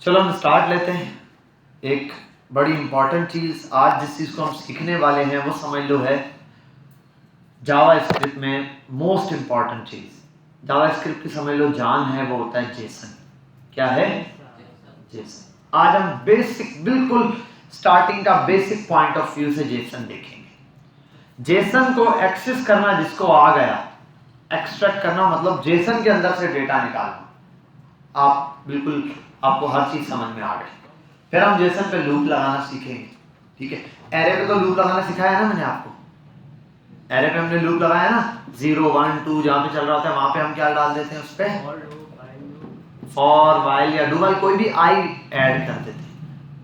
चलो हम स्टार्ट लेते हैं। एक बड़ी इंपॉर्टेंट चीज आज जिस चीज को हम सीखने वाले हैं वो समझ लो है जावास्क्रिप्ट में मोस्ट इंपॉर्टेंट चीज। जावास्क्रिप्ट की समझ लो जान है, वो होता है जेसन। क्या है? जेसन। आज हम बेसिक बिल्कुल स्टार्टिंग का बेसिक पॉइंट ऑफ व्यू से जेसन देखेंगे। जेसन को एक्सेस करना जिसको आ गया, एक्सट्रैक्ट करना मतलब जेसन के अंदर से डेटा निकालना, आप बिल्कुल आपको हर चीज समझ में आ गई। फिर हम जेसन पे लूप लगाना सीखेंगे। ठीक है, एरे पे तो लूप लगाना सिखाया ना मैंने आपको। एरे पे हमने लूप लगाया ना, 0 1 2 जहां पे चल रहा होता है वहां पे हम क्या डाल देते हैं, उस पे फॉर वाइल या डू वाइल कोई भी आई ऐड कर देते हैं,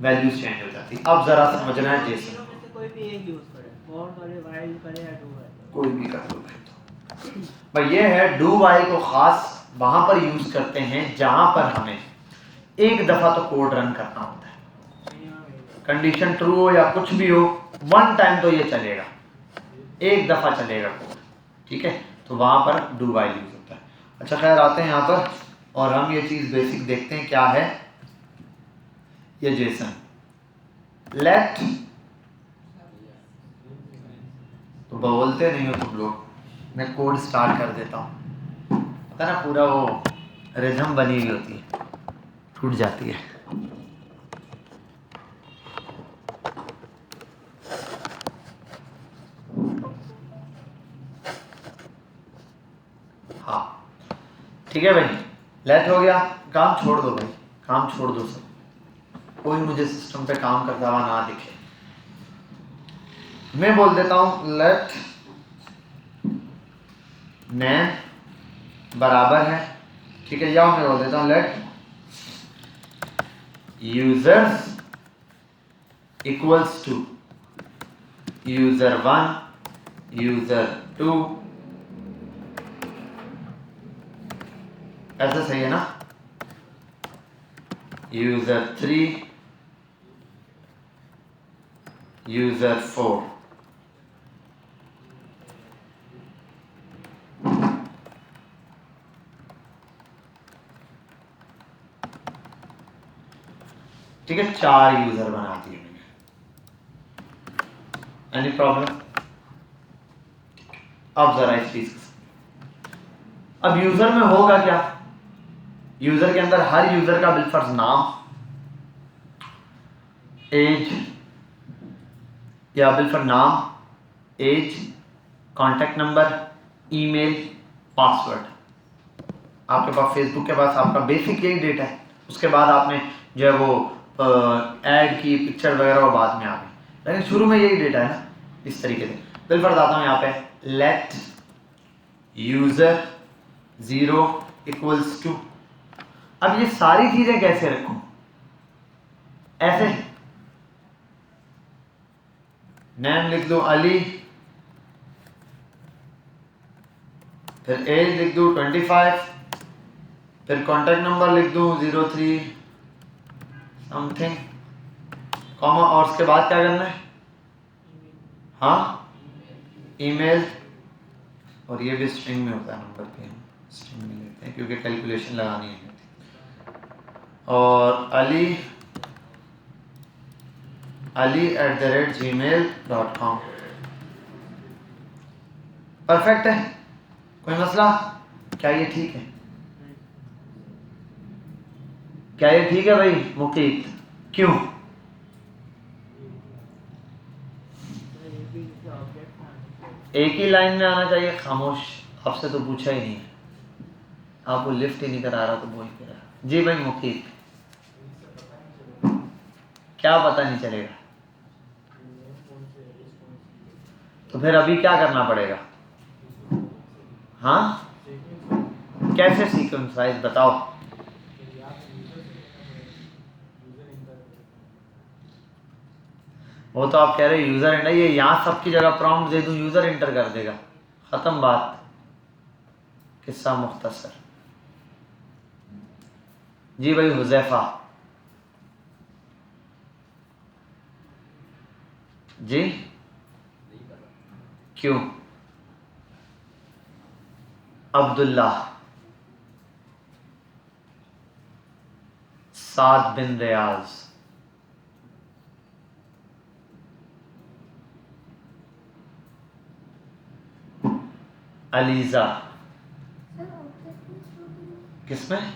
वैल्यूज चेंज हो जाती। अब जरा समझना है जेसन कोई भी एक यूज करे, फॉर करे, वाइल करे या डू वाइल, कोई भी कर दो भाई। ये है डू वाइल को खास वहां पर यूज करते हैं जहां पर हमें एक दफा तो कोड रन करना होता है। कंडीशन ट्रू हो या कुछ भी हो, वन टाइम तो ये चलेगा, एक दफा चलेगा कोड। ठीक है, तो वहां पर डू वाइल यूज होता है। अच्छा खैर, आते हैं यहाँ पर और हम ये चीज बेसिक देखते हैं क्या है ये जेसन। लेट, तो बोलते नहीं हो तुम लोग, मैं कोड स्टार्ट कर देता हूँ। पता ना पूरा वो रिदम बनी हुई होती है, टूट जाती है। हाँ ठीक है भाई, लेट हो गया। काम छोड़ दो भाई, काम छोड़ दो सब, कोई मुझे सिस्टम पे काम करता हुआ ना दिखे। मैं बोल देता हूं लेट नेम बराबर है, ठीक है, या मैं बोल देता हूं let users equals to user 1 user 2, ऐसा सही है ना, यूजर 3 यूजर 4। ठीक है, 4 यूजर बना दिए मैंने। Any problem? अब जरा इस चीज, अब यूजर में होगा क्या, यूजर के अंदर हर यूजर का बिलफर्ज नाम, एज या बिलफर्ज नाम, age, contact number, email, password. आपके पास फेसबुक के पास आपका बेसिक यही डेटा है। उसके बाद आपने जो है वो ऐड की पिक्चर वगैरह वो बाद में आ गई, लेकिन शुरू में यही डेटा है ना। इस तरीके से बिलफर्ज आता हूं यहाँ पे, लेट यूजर 0 इक्वल्स टू। अब ये सारी चीजें कैसे रखूं, ऐसे नेम लिख दो अली, फिर एज लिख दूं 25, फिर कॉन्टेक्ट नंबर लिख दूं 03 समथिंग, कॉमा, और उसके बाद क्या करना है, हाँ ईमेल, और ये भी स्ट्रिंग में होता है, नंबर पे हम स्ट्रिंग में लेते हैं क्योंकि कैलकुलेशन लगानी है। और ali@gmail.com। परफेक्ट है, कोई मसला? क्या ये ठीक है? क्या ये ठीक है भाई मुकीत? क्यों? एक ही लाइन में आना चाहिए। खामोश, आपसे तो पूछा ही नहीं है, आपको लिफ्ट ही नहीं करा रहा तो बोल के रहा। जी भाई मुकीत, क्या पता नहीं चलेगा? तो फिर अभी क्या करना पड़ेगा? हाँ, कैसे सीक्वेंस वाइज बताओ? वो तो आप कह रहे यूजर इंटर, ये यहाँ सबकी जगह प्रॉम्प्ट दे दूं यूजर इंटर कर देगा, खत्म बात, किस्सा मुख्तसर। जी भाई हुजैफा, जी क्यों? अब्दुल्ला, साद बिन रियाज, अलीजा। किसमें?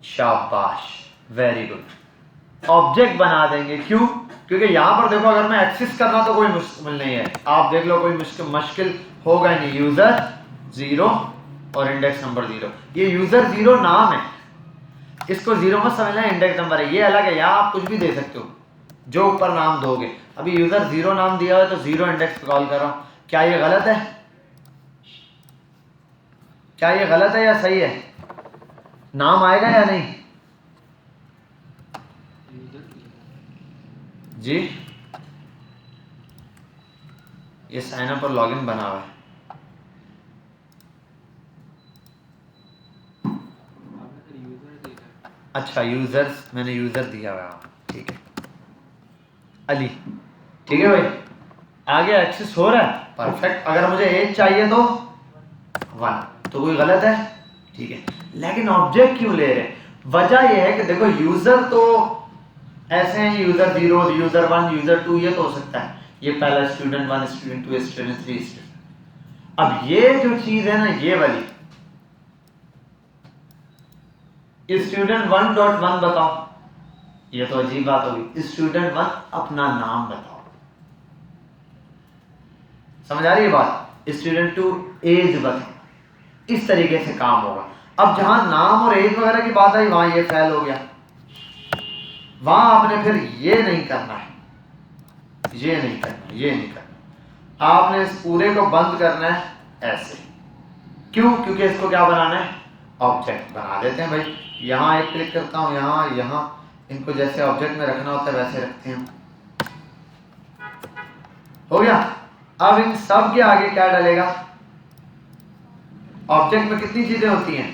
शाबाश, वेरी गुड। ऑब्जेक्ट बना देंगे, क्यों? क्योंकि यहां पर देखो अगर मैं एक्सेस करना तो कोई मुश्किल नहीं है, आप देख लो कोई मुश्किल होगा ही नहीं। यूजर 0 और इंडेक्स नंबर 0, ये यूजर 0 नाम है, इसको 0 मत समझना, इंडेक्स नंबर है, ये अलग है। यहाँ आप कुछ भी दे सकते हो जो ऊपर नाम दोगे। अभी यूजर 0 नाम दिया हुआ है तो 0 इंडेक्स पे कॉल कर रहा हूं, क्या ये गलत है? क्या ये गलत है या सही है? नाम आएगा या नहीं जी? ये साइन अप और लॉगिन बना हुआ है। अच्छा, यूजर्स मैंने यूजर दिया हुआ है, ठीक है। अली, ठीक है भाई, आगे एक्सेस हो रहा है, परफेक्ट। अगर मुझे एज चाहिए तो 1, तो कोई गलत है? ठीक है। लेकिन ऑब्जेक्ट क्यों ले रहे हैं? वजह यह है कि देखो यूजर तो ऐसे हैं, यूजर 0, यूजर 1, यूजर 2, ये तो हो सकता है, ये पहला स्टूडेंट 1, स्टूडेंट 2, स्टूडेंट 3 स्टूडेंट। अब ये जो चीज है ना, ये वाली स्टूडेंट 1.1 बताओ, ये तो अजीब बात होगी। स्टूडेंट 1 अपना नाम बताओ, समझ आ रही है बात? स्टूडेंट 2 एज बताओ, इस तरीके से काम होगा। अब जहां नाम और एज वगैरह की बात आई, वहां ये फेल हो गया। वहां आपने फिर ये नहीं करना है, ये नहीं करना, ये नहीं करना, आपने इस पूरे को बंद करना है ऐसे। क्यों? क्योंकि इसको क्या बनाना है? ऑब्जेक्ट बना देते हैं भाई। यहां एक क्लिक करता हूं, यहां इनको जैसे ऑब्जेक्ट में रखना होता है वैसे रखते हैं। हो गया। अब इन सब के आगे क्या डलेगा? ऑब्जेक्ट में कितनी चीजें होती हैं?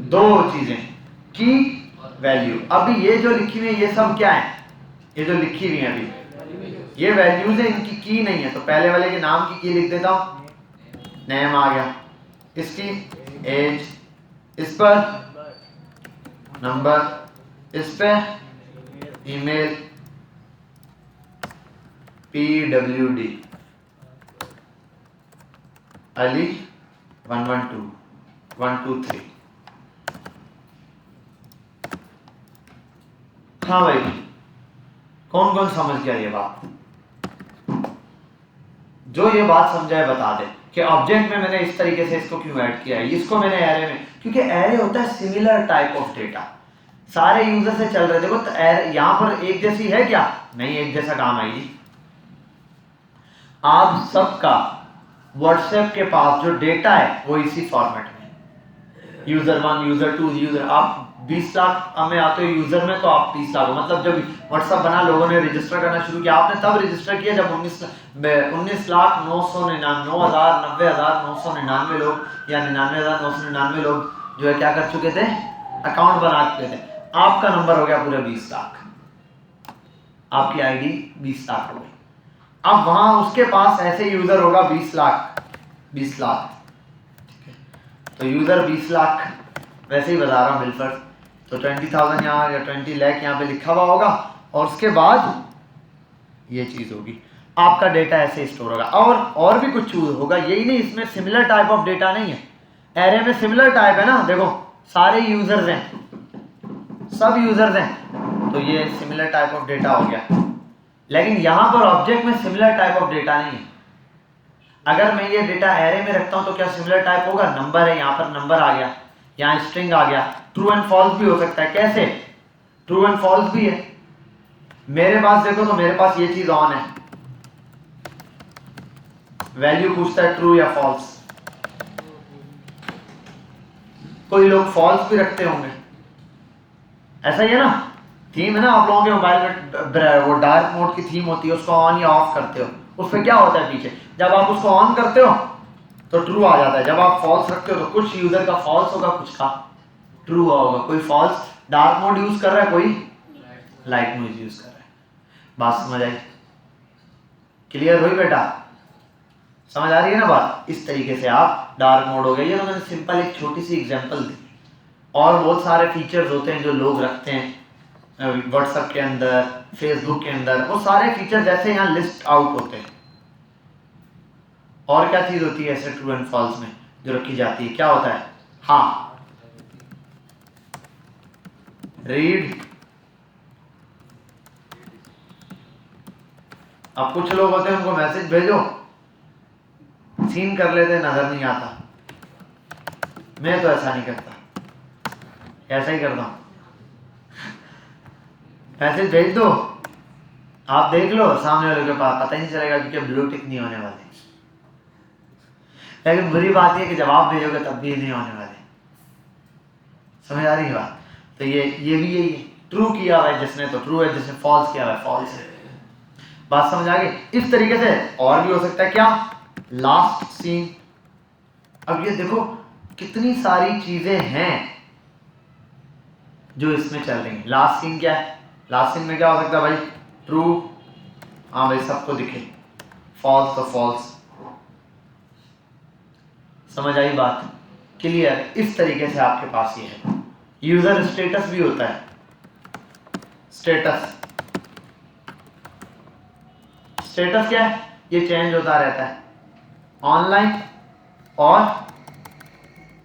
2 चीजें, की वैल्यू। अभी ये जो लिखी हुई है ये सब क्या है? ये जो लिखी हुई है अभी ये वैल्यूज है, इनकी की नहीं है। तो पहले वाले के नाम की लिख देता हूं, नेम आ गया, इसकी एज, इस पर नंबर, इस पे ईमेल, PWD अली 112 123। हाँ भाई, कौन कौन समझ गया ये बात? जो ये बात समझा है बता दे कि ऑब्जेक्ट में मैंने इस तरीके से इसको क्यों ऐड किया है। इसको मैंने एरे में, क्योंकि एरे होता है सिमिलर टाइप ऑफ डेटा, सारे यूजर से चल रहे। देखो तो यहां पर एक जैसी है क्या? नहीं, एक जैसा काम आएगी। आप सबका व्हाट्सएप के पास जो डेटा है वो इसी फॉर्मेट में, यूजर 1, यूजर 2, यूजर। आप 20 लाख में आते हो यूजर में, तो आप 30 लाख हो। मतलब जब व्हाट्सएप बना, लोगों ने रजिस्टर करना शुरू किया, आपने तब रजिस्टर किया जब 19,999,999 लोग या 99,999 लोग जो है क्या कर चुके थे? अकाउंट बना चुके थे। आपका नंबर हो गया पूरे 20 लाख, आपकी आईडी 20 लाख हो गई। अब वहां उसके पास ऐसे यूजर होगा 20 लाख, 20 लाख, तो यूजर 20 लाख, वैसे ही बता रहा हूं बिलफर्ज। तो 20,000 यहाँ या 20 लाख यहाँ पे लिखा हुआ होगा, और उसके बाद ये चीज होगी, आपका डेटा ऐसे स्टोर होगा। और भी कुछ चीज होगा, यही नहीं, इसमें सिमिलर टाइप ऑफ डेटा नहीं है। एरे में सिमिलर टाइप है ना, देखो सारे यूजर्स हैं, सब यूजर्स हैं, तो ये सिमिलर टाइप ऑफ डेटा हो गया। लेकिन यहां पर ऑब्जेक्ट में सिमिलर टाइप ऑफ डेटा नहीं है। अगर मैं ये डेटा एरे में रखता हूं तो क्या सिमिलर टाइप होगा? नंबर है, यहां पर नंबर आ गया, यहां स्ट्रिंग आ गया, ट्रू एंड फॉल्स भी हो सकता है। कैसे? ट्रू एंड फॉल्स भी है। मेरे पास देखो तो मेरे पास ये चीज ऑन है, वैल्यू पूछता है ट्रू या फॉल्स। कोई लोग फॉल्स भी रखते होंगे, ऐसा ही है ना? थीम है ना, आप लोगों के मोबाइल में वो डार्क मोड की थीम होती है, उसको ऑन या ऑफ करते हो, उस पर क्या होता है पीछे? जब आप उसको ऑन करते हो तो ट्रू आ जाता है, जब आप फॉल्स रखते हो तो कुछ यूजर का फॉल्स होगा, कुछ का ट्रू होगा। कोई फॉल्स डार्क मोड यूज कर रहा है, कोई लाइट मोड यूज कर रहा है। बात समझ आई? क्लियर हुई बेटा? समझ आ रही है ना बात? इस तरीके से आप डार्क मोड हो गया। ये तो मैंने सिंपल एक छोटी सी एग्जांपल दी, और बहुत सारे फीचर्स होते हैं जो लोग रखते हैं व्हाट्सएप के अंदर, फेसबुक के अंदर, वो सारे फीचर जैसे यहाँ लिस्ट आउट होते हैं। और क्या चीज होती है ऐसे ट्रू एंड फॉल्स में जो रखी जाती है, क्या होता है? हाँ, रीड। अब कुछ लोग होते हैं उनको मैसेज भेजो, सीन कर लेते, नजर नहीं आता। मैं तो ऐसा नहीं करता, ऐसा ही करता हूं। मैसेज भेज दो, आप देख लो, सामने वाले के पास पता ही नहीं चलेगा क्योंकि ब्लू टिक नहीं होने वाले। लेकिन बुरी बात यह कि जवाब भेजोगे तब भी नहीं होने वाले। समझ आ रही है बात? तो ये भी यही है, ट्रू किया हुआ है जिसने तो ट्रू है, जिसने फॉल्स किया हुआ है फॉल्स है। बात समझ आ गई? इस तरीके से और भी हो सकता है। क्या? Last seen. अब ये देखो कितनी सारी चीजें हैं जो इसमें चल रही हैं। लास्ट सीन क्या है? लास्ट सीन में क्या हो सकता है भाई? ट्रू, हाँ भाई सबको दिखे, फॉल्स तो फॉल्स। समझ आई बात? क्लियर? इस तरीके से आपके पास ये है। यूजर स्टेटस भी होता है। स्टेटस क्या है? ये चेंज होता रहता है, ऑनलाइन और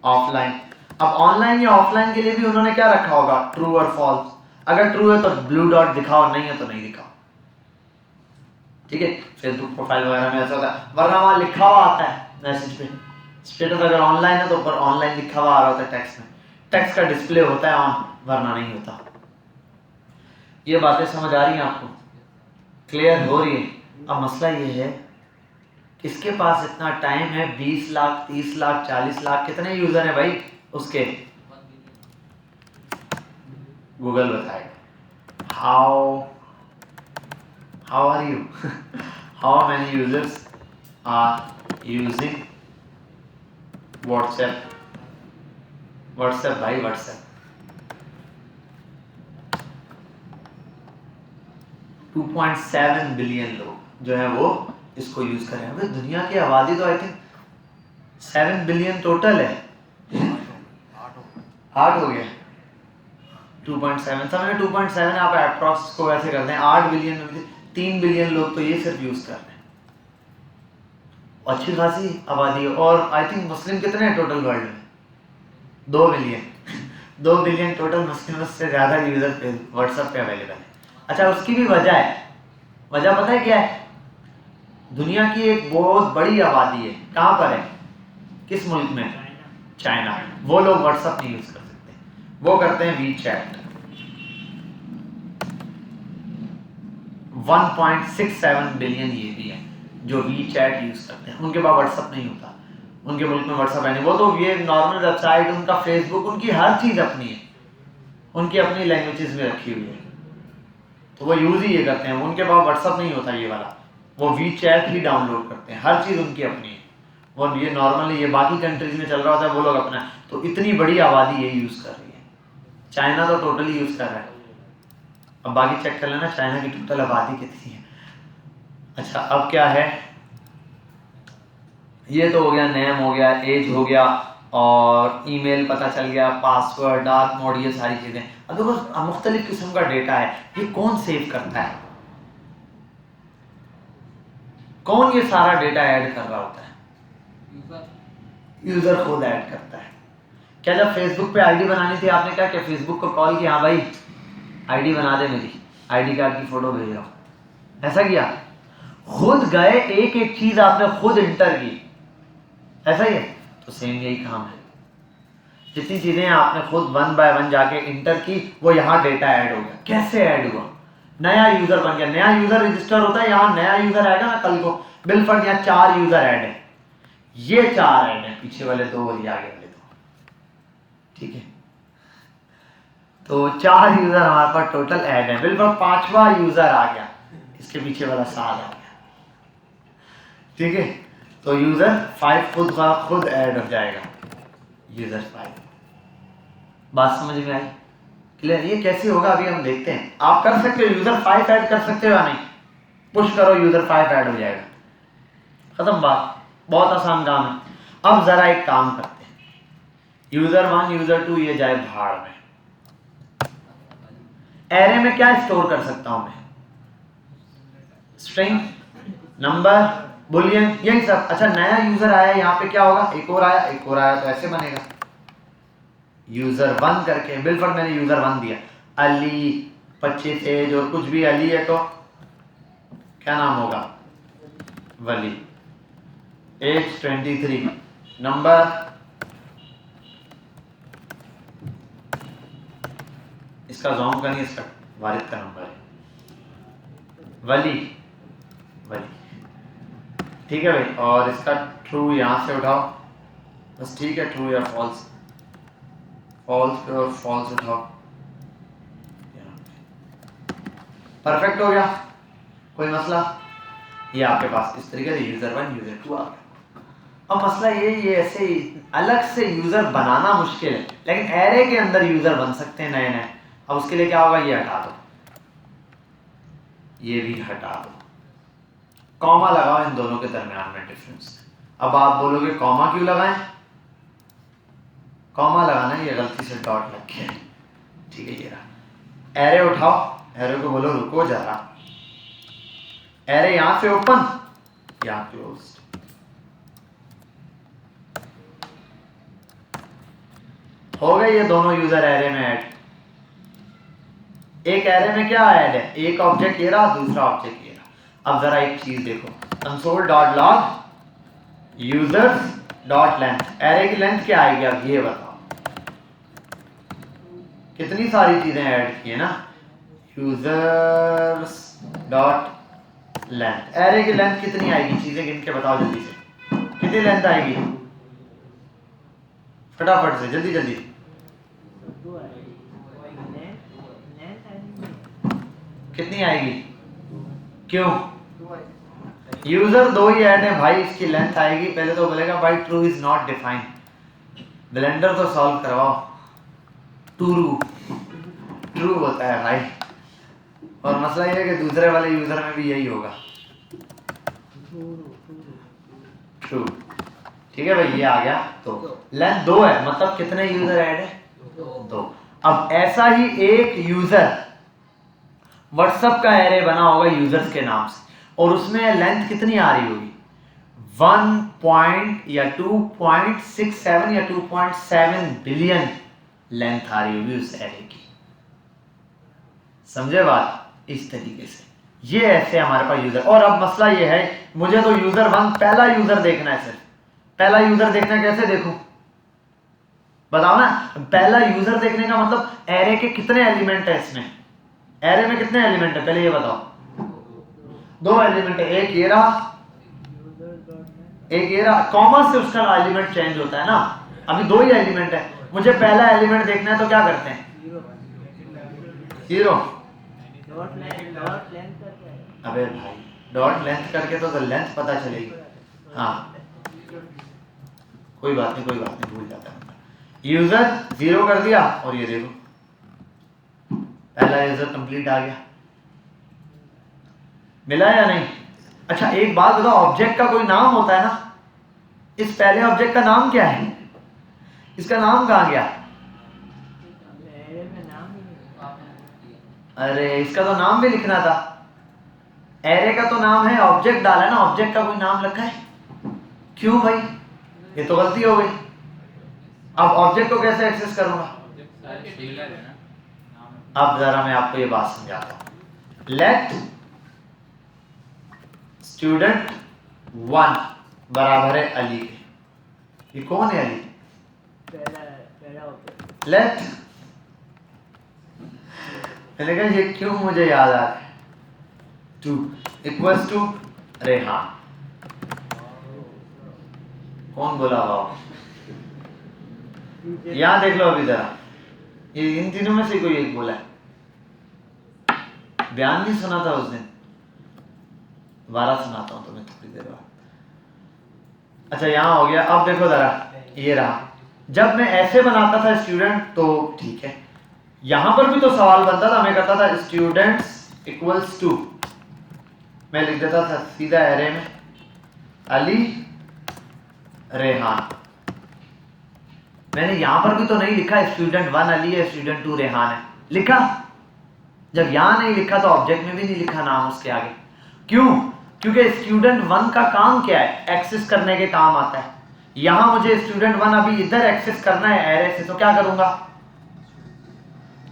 ऑफलाइन। अब ऑनलाइन या ऑफलाइन के लिए भी उन्होंने क्या रखा होगा? ट्रू और फॉल्स। अगर ट्रू है तो ब्लू डॉट दिखाओ, नहीं है तो नहीं दिखाओ। ठीक है, फेसबुक प्रोफाइल वगैरह में ऐसा होता है, वरना वहां लिखा हुआ आता है मैसेज पे। स्टेटस अगर ऑनलाइन है तो ऊपर ऑनलाइन लिखा हुआ आ रहा होता है टेक्स्ट में, टेक्स्ट का डिस्प्ले होता है ऑन, वरना नहीं होता। ये बातें समझ आ रही हैं आपको? क्लियर हो रही है? अब मसला ये है, किसके पास इतना टाइम है? 20 लाख, 30 लाख, 40 लाख, कितने यूजर है भाई उसके? गूगल बताएगा। How are you? How many users are using WhatsApp भाई, व्हाट्सएप 2.7 बिलियन लोग जो है वो इसको यूज कर रहे हैं। दुनिया की आबादी तो आई थिंक 7 बिलियन टोटल है। 8 हो गया, 2.7 समझे, 2.7 आप अप्रॉक्स को वैसे करते हैं, 8 बिलियन में 3 बिलियन लोग तो ये सिर्फ यूज कर रहे हैं। अच्छी खासी आबादी है। और आई थिंक मुस्लिम कितने हैं टोटल वर्ल्ड में? 2 बिलियन 2 बिलियन टोटल मुस्लिम से ज्यादा यूजर पे व्हाट्सएप पे अवेलेबल है। अच्छा, उसकी भी वजह है। वजह पता है क्या है? दुनिया की एक बहुत बड़ी आबादी है, कहां पर है? किस मुल्क में? चाइना। वो लोग व्हाट्सएप नहीं यूज कर सकते, वो करते हैं वीचैट। 1.67 बिलियन ये भी है जो वीचैट यूज करते हैं, उनके पास व्हाट्सएप नहीं होता, उनके मुल्क में व्हाट्सएप है नहीं। वो तो ये नॉर्मल वेबसाइट, उनका फेसबुक, उनकी हर चीज अपनी है, उनकी अपनी लैंग्वेजेस में रखी हुई है, तो वो यूज ही ये करते हैं। उनके पास व्हाट्सएप नहीं होता ये वाला, वो वीचैट ही डाउनलोड करते हैं, हर चीज उनकी अपनी है। वो ये नॉर्मली ये बाकी कंट्रीज में चल रहा होता है, वो लोग अपना, तो इतनी बड़ी आबादी ये यूज कर रही है। चाइना तो टोटली यूज कर रहा है। अब बाकी चेक कर लेना चाइना की टोटल आबादी कितनी है। अच्छा, अब क्या है? ये तो हो गया, नेम हो गया, एज हो गया, और ईमेल पता चल गया, पासवर्ड, डार्क मोड, ये सारी चीजें। अब देखो मुख्तलिफ किस्म का डेटा है, ये कौन सेव करता है? कौन ये सारा डेटा ऐड कर रहा होता है? यूजर खुद ऐड करता है। क्या जब फेसबुक पे आईडी बनानी थी, आपने क्या फेसबुक को कॉल किया, हाँ भाई आईडी बना दे, मेरी आईडी कार्ड की फोटो भेज रहा हूं, ऐसा किया? खुद गए, एक एक चीज आपने खुद इंटर की, ऐसा ही है? तो सेम यही काम है, जितनी चीजें आपने खुद 1 बाय 1 जाके इंटर की, वो यहाँ डेटा ऐड हो गया। कैसे ऐड हुआ? नया यूजर बन गया, नया यूजर रजिस्टर होता है, यहाँ नया यूजर आएगा ना कल को, बिलफर्ड यहाँ 4 यूजर ऐड है, ये 4 ऐड है, पीछे वाले 2 और ये आगे वाले 2, ठीक है? तो 4 यूजर हमारे पास टोटल ऐड है, बिलफर्ड 5वां यूजर आ गया, इसके पीछे वाला 7 आ गया, ठीक है? तो यूजर 5 खुद ऐड हो जाएगा, यूजर 5। बात समझ में आई? क्लियर? ये कैसे होगा अभी हम देखते हैं। आप कर सकते हो, यूजर 5 ऐड कर सकते हो या नहीं? पुश करो, यूजर 5 ऐड हो जाएगा, खत्म बात। बहुत आसान काम है। अब जरा एक काम करते हैं, यूजर 1 यूजर 2 ये जाए भाड़ में। एरे में क्या स्टोर कर सकता हूं मैं? स्ट्रिंग, नंबर, बुलियन, यही सब। अच्छा नया यूजर आया यहाँ पे क्या होगा? एक और आया, एक और आया, तो ऐसे बनेगा यूजर 1 करके। बिल्कुल मैंने यूजर 1 दिया, अली 25 एज और कुछ भी अली है तो क्या नाम होगा? वली। एज 23, नंबर इसका जॉम का नहीं, इसका वारिद का नंबर है, वली वली। ठीक है भाई, और इसका ट्रू यहां से उठाओ बस, ठीक है, ट्रू या फॉल्स, फॉल्स पे और फॉल्स उठाओ, परफेक्ट हो गया, कोई मसला? ये आपके पास इस तरीके से यूजर 1 यूजर 2 आ गया। अब मसला ये ऐसे अलग से यूजर बनाना मुश्किल है, लेकिन एरे के अंदर यूजर बन सकते हैं नए नए। अब उसके लिए क्या होगा? ये हटा दो, ये भी हटा दो, कॉमा लगाओ इन दोनों के दरमियान में डिफरेंस। अब आप बोलोगे कॉमा क्यों लगाएं? कॉमा लगाना है, ये गलती से डॉट लग गया, ठीक है। ये रहा एरे, उठाओ एरे को, बोलो रुको जरा, एरे यहां से ओपन, यहां क्लोज। हो गए ये दोनों यूजर एरे में ऐड। एक एरे में क्या ऐड है? एक ऑब्जेक्ट ये रहा, दूसरा ऑब्जेक्ट ये रहा। अब जरा एक चीज देखो, console.log users.length, एरे की लेंथ क्या आएगी? अब ये बताओ, कितनी सारी चीजें ऐड की है ना, users.length। एरे की लेंथ कितनी आएगी? चीजें गिन के बताओ जल्दी से, कितनी लेंथ आएगी? फटाफट से, जल्दी जल्दी। कितनी आएगी? क्यों? यूजर 2 ही ऐड है भाई, इसकी लेंथ आएगी। पहले तो बोलेगा भाई true is not defined, blender तो सॉल्व करवाओ, ट्रू होता है भाई। और मसला ये है कि दूसरे वाले यूजर में भी यही होगा, ट्रू। ठीक है भाई, ये आ गया। तो लेंथ 2 है, मतलब कितने यूजर ऐड है? 2। अब ऐसा ही एक यूजर व्हाट्सएप का एरे बना होगा यूजर्स के नाम से, और उसमें लेंथ कितनी आ रही होगी? 1 या 2.67 या 2.7 बिलियन लेंथ आ रही होगी उस एरे की। समझे बात? इस तरीके से ये ऐसे हमारे पास यूजर। और अब मसला ये है, मुझे तो यूजर 1 पहला यूजर देखना है सिर्फ। पहला यूजर देखना कैसे देखूं? बताओ ना। पहला यूजर देखने का मतलब एरे के कितने एलिमेंट है इसमें? एरे में कितने एलिमेंट है पहले ये बताओ? 2 एलिमेंट है, एक ये रहा, एक ये रहा। कॉमा से उसका एलिमेंट चेंज होता है ना, अभी 2 ही एलिमेंट है। मुझे पहला एलिमेंट देखना है तो क्या करते हैं? 0। अबे भाई डॉट लेंथ करके तो लेंथ पता चलेगी। हाँ कोई बात नहीं, भूल जाता है। यूजर 0 कर दिया, और ये देखो पहला यूजर कंप्लीट आ गया। मिला या नहीं? अच्छा एक बात बताओ, ऑब्जेक्ट का कोई नाम होता है ना? इस पहले ऑब्जेक्ट का नाम क्या है? इसका नाम कहाँ गया? अरे इसका तो नाम भी लिखना था। एरे का तो नाम है, ऑब्जेक्ट डाला है ना, ऑब्जेक्ट का कोई नाम लिखा है? क्यों भाई? ये तो गलती हो गई। अब ऑब्जेक्ट को कैसे एक्सेस करूंगा? अब जरा मैं आपको ये बात समझाता हूं। लेट स्टूडेंट 1 बराबर है अली के। ये कौन है अली? लेट, मैंने कहा ये क्यों मुझे याद आ रहा है? 2 इक्वल्स टू रेहान। कौन बोला हुआ? यहां देख लो अभी जरा, ये इन तीनों में से कोई एक बोला है। बयान नहीं सुना था उस दिन, दोबारा सुनाता हूं तुम्हें थोड़ी देर बाद। अच्छा यहां हो गया। अब देखो जरा, ये रहा। जब मैं ऐसे बनाता था स्टूडेंट तो ठीक है, यहां पर भी तो सवाल बनता था। मैं करता था स्टूडेंट्स इक्वल्स टू, मैं लिख देता था सीधा एरे में अली रेहान। मैंने यहाँ पर भी तो नहीं लिखा स्टूडेंट 1 अली है, स्टूडेंट 2 रेहान है, लिखा? जब यहाँ नहीं लिखा तो ऑब्जेक्ट में भी नहीं लिखा नाम उसके आगे। क्यों? क्योंकि स्टूडेंट 1 का काम क्या है? एक्सेस करने के काम आता है। यहाँ मुझे स्टूडेंट 1 अभी इधर एक्सेस करना है एरे से, तो क्या करूंगा?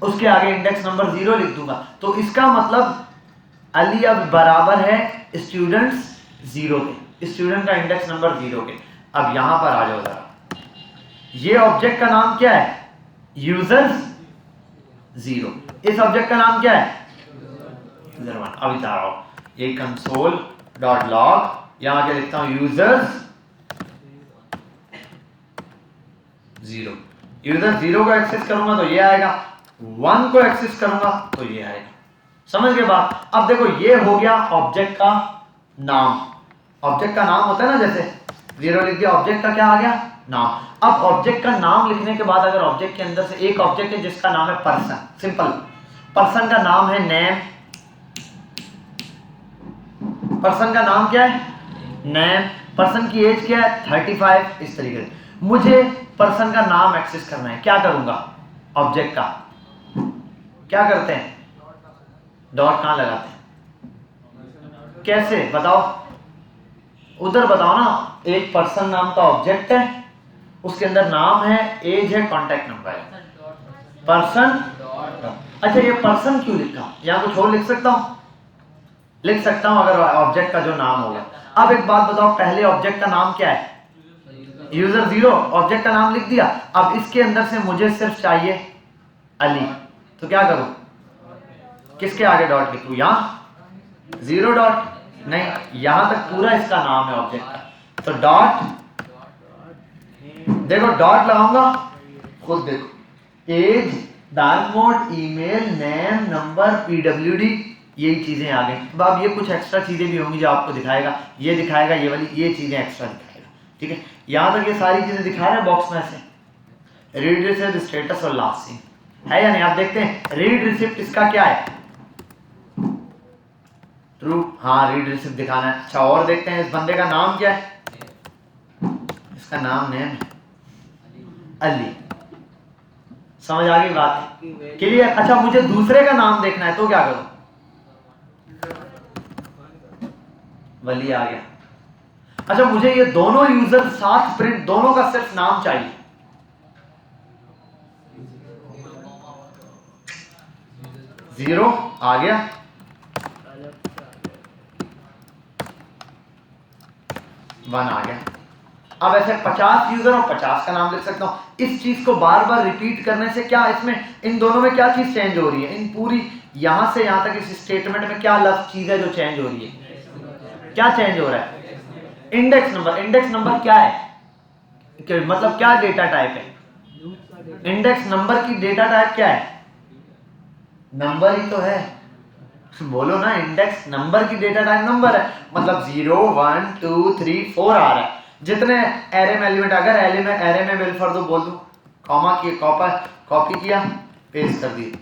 उसके आगे इंडेक्स नंबर 0 लिख दूंगा। तो इसका मतलब अली अब बराबर है स्टूडेंट्स 0 के, स्टूडेंट का इंडेक्स नंबर 0 के। अब यहां पर आ जाओ जरा, ये ऑब्जेक्ट का नाम क्या है? यूजर्स 0। इस ऑब्जेक्ट का नाम क्या है? यूजर 1। अभी जा रहा हूं, ये कंसोल डॉट लॉग, यहां के लिखता हूं यूजर्स 0। यूजर 0 को एक्सेस करूंगा तो ये आएगा, 1 को एक्सेस करूंगा तो ये आएगा। समझ गए बात? अब देखो ये हो गया ऑब्जेक्ट का नाम। ऑब्जेक्ट का नाम होता है ना, जैसे 0 लिख दिया, ऑब्जेक्ट का क्या आ गया? नाम। अब ऑब्जेक्ट का नाम लिखने के बाद अगर ऑब्जेक्ट के अंदर से एक ऑब्जेक्ट है जिसका नाम है पर्सन, सिंपल, पर्सन का नाम है नेम, पर्सन का नाम क्या है? नेम, पर्सन की एज क्या है? 35। इस तरीके से मुझे पर्सन का नाम एक्सेस करना है, क्या करूंगा? ऑब्जेक्ट का क्या करते हैं? डॉट कहां लगाते हैं? कैसे बताओ? उधर बताओ ना। एक पर्सन नाम का ऑब्जेक्ट है, उसके अंदर नाम है, एज है, कॉन्टेक्ट नंबर है, पर्सन। अच्छा ये पर्सन क्यों लिखा? यहां कुछ और लिख सकता हूं? लिख सकता हूं अगर ऑब्जेक्ट का जो नाम होगा। अब एक बात बताओ, पहले ऑब्जेक्ट का नाम क्या है? यूजर 0, ऑब्जेक्ट का नाम लिख दिया। अब इसके अंदर से मुझे सिर्फ चाहिए अली, तो क्या करूं? किसके आगे डॉट लिखूं? यहां 0 डॉट नहीं, यहां तक पूरा इसका नाम है ऑब्जेक्ट का, तो डॉट, देखो डॉट लगाऊंगा, खुद देखो, age, dark mode, email, name, number, PWD, यही चीजें आ गई। अब ये कुछ एक्स्ट्रा चीजें भी होंगी जो आपको दिखाएगा, ये दिखाएगा, ये वाली ये चीजें एक्स्ट्रा दिखाएगा। ठीक है, यहां तक ये सारी चीजें दिखा रहे हैं बॉक्स में से। रीड रिसिप्ट, स्टेटस और लास्ट सीन है या नहीं? आप देखते हैं रीड रिसिप्ट इसका क्या है? ट्रू। हाँ रीड रिसिप्ट दिखाना है। अच्छा और देखते हैं इस बंदे का नाम क्या है? इसका नाम नेम है अली। समझ आ गई बात? क्लियर? अच्छा मुझे दूसरे का नाम देखना है तो क्या करूं? वली आ गया। अच्छा मुझे ये दोनों यूजर साथ प्रिंट, दोनों का सिर्फ नाम चाहिए। जीरो आ गया, वन आ गया। अब ऐसे 50 यूजर और 50 का नाम लिख सकता हूं। इस चीज को बार बार रिपीट करने से क्या इसमें, इन दोनों में क्या चीज चेंज हो रही है? इन पूरी यहां से यहां तक इस स्टेटमेंट में क्या लफ्ज चीज है जो चेंज हो रही है? क्या चेंज हो रहा है? Index number. इंडेक्स नंबर क्या है? मतलब क्या डेटा टाइप है? इंडेक्स नंबर की डेटा टाइप क्या है? नंबर ही तो है। बोलो ना, इंडेक्स नंबर की डेटा टाइप नंबर है, मतलब 0 1 2 3 4 आ रहा है। जितने एरे में एलिमेंट, अगर एरे में विल फॉर दो बोल दूं, कॉमा की कॉपी किया, पेस्ट कर दी,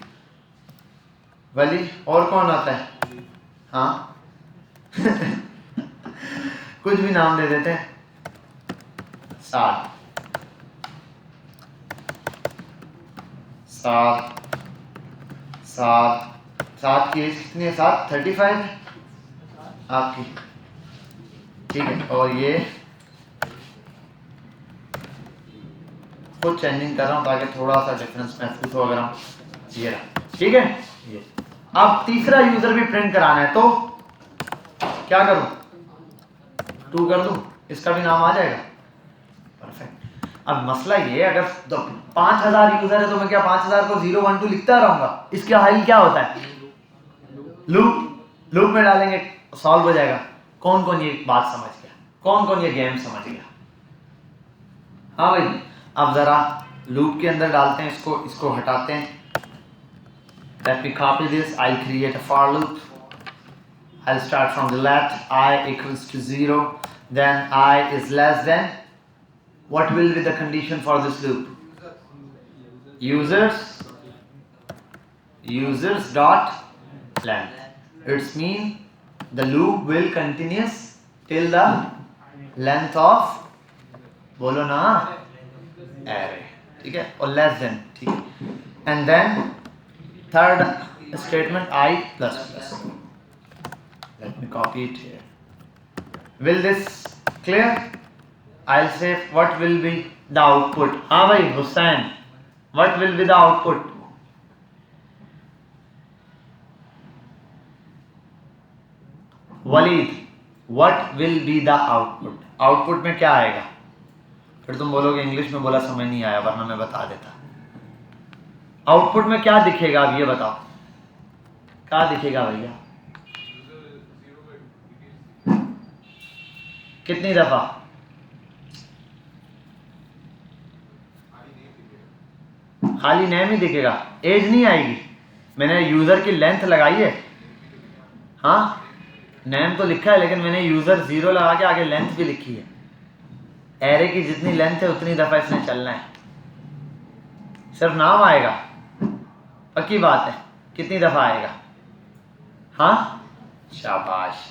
वली। और कौन आता है? हाँ कुछ भी नाम दे देते हैं। 7 की एज कितनी है? 7 35 है आपकी। ठीक है, और ये कुछ चेंजिंग कर रहा हूं ताकि थोड़ा सा डिफरेंस महसूस हो। अगर हम ये रहा, ठीक है। ये अब तीसरा यूजर भी प्रिंट कराना है तो क्या करूं? 2 कर दूं, इसका भी नाम आ जाएगा। परफेक्ट। अब मसला ये है, अगर 5000 यूजर है तो मैं क्या 5000 को 0 1 2 लिखता रहूंगा? इसका हल क्या होता है? लूप में डालेंगे, सॉल्व हो जाएगा। कौन कौन ये बात समझ गया? कौन कौन ये गेम समझ गया? हाँ भाई, अब जरा लूप के अंदर डालते हैं, इसको हटाते हैं। Let me copy this. I'll create a for loop. I'll start from the left. I equals to 0. Then I is less than. What will be the condition for this loop? Users dot length. It's mean the loop will continuous till the length of, बोलो ना, array. ठीक है, और less than, ठीक है, and then third statement i plus plus. Let me copy it here. Will this clear? I'll say what will be the output. हाँ भाई Hussain, what will be the output? Waleed, what will be the output? Output में क्या आएगा? फिर तुम बोलोगे English में बोला समझ नहीं आया, वरना मैं बता देता. आउटपुट में क्या दिखेगा अब ये बताओ, क्या दिखेगा भैया? कितनी दफा? खाली नेम ही दिखेगा, एज नहीं आएगी. मैंने यूजर की लेंथ लगाई है, हाँ नेम तो लिखा है, लेकिन मैंने यूजर 0 लगा के आगे लेंथ भी लिखी है. एरे की जितनी लेंथ है उतनी दफा इसने चलना है. सिर्फ नाम आएगा, पक्की बात है. कितनी दफा आएगा? हाँ शाबाश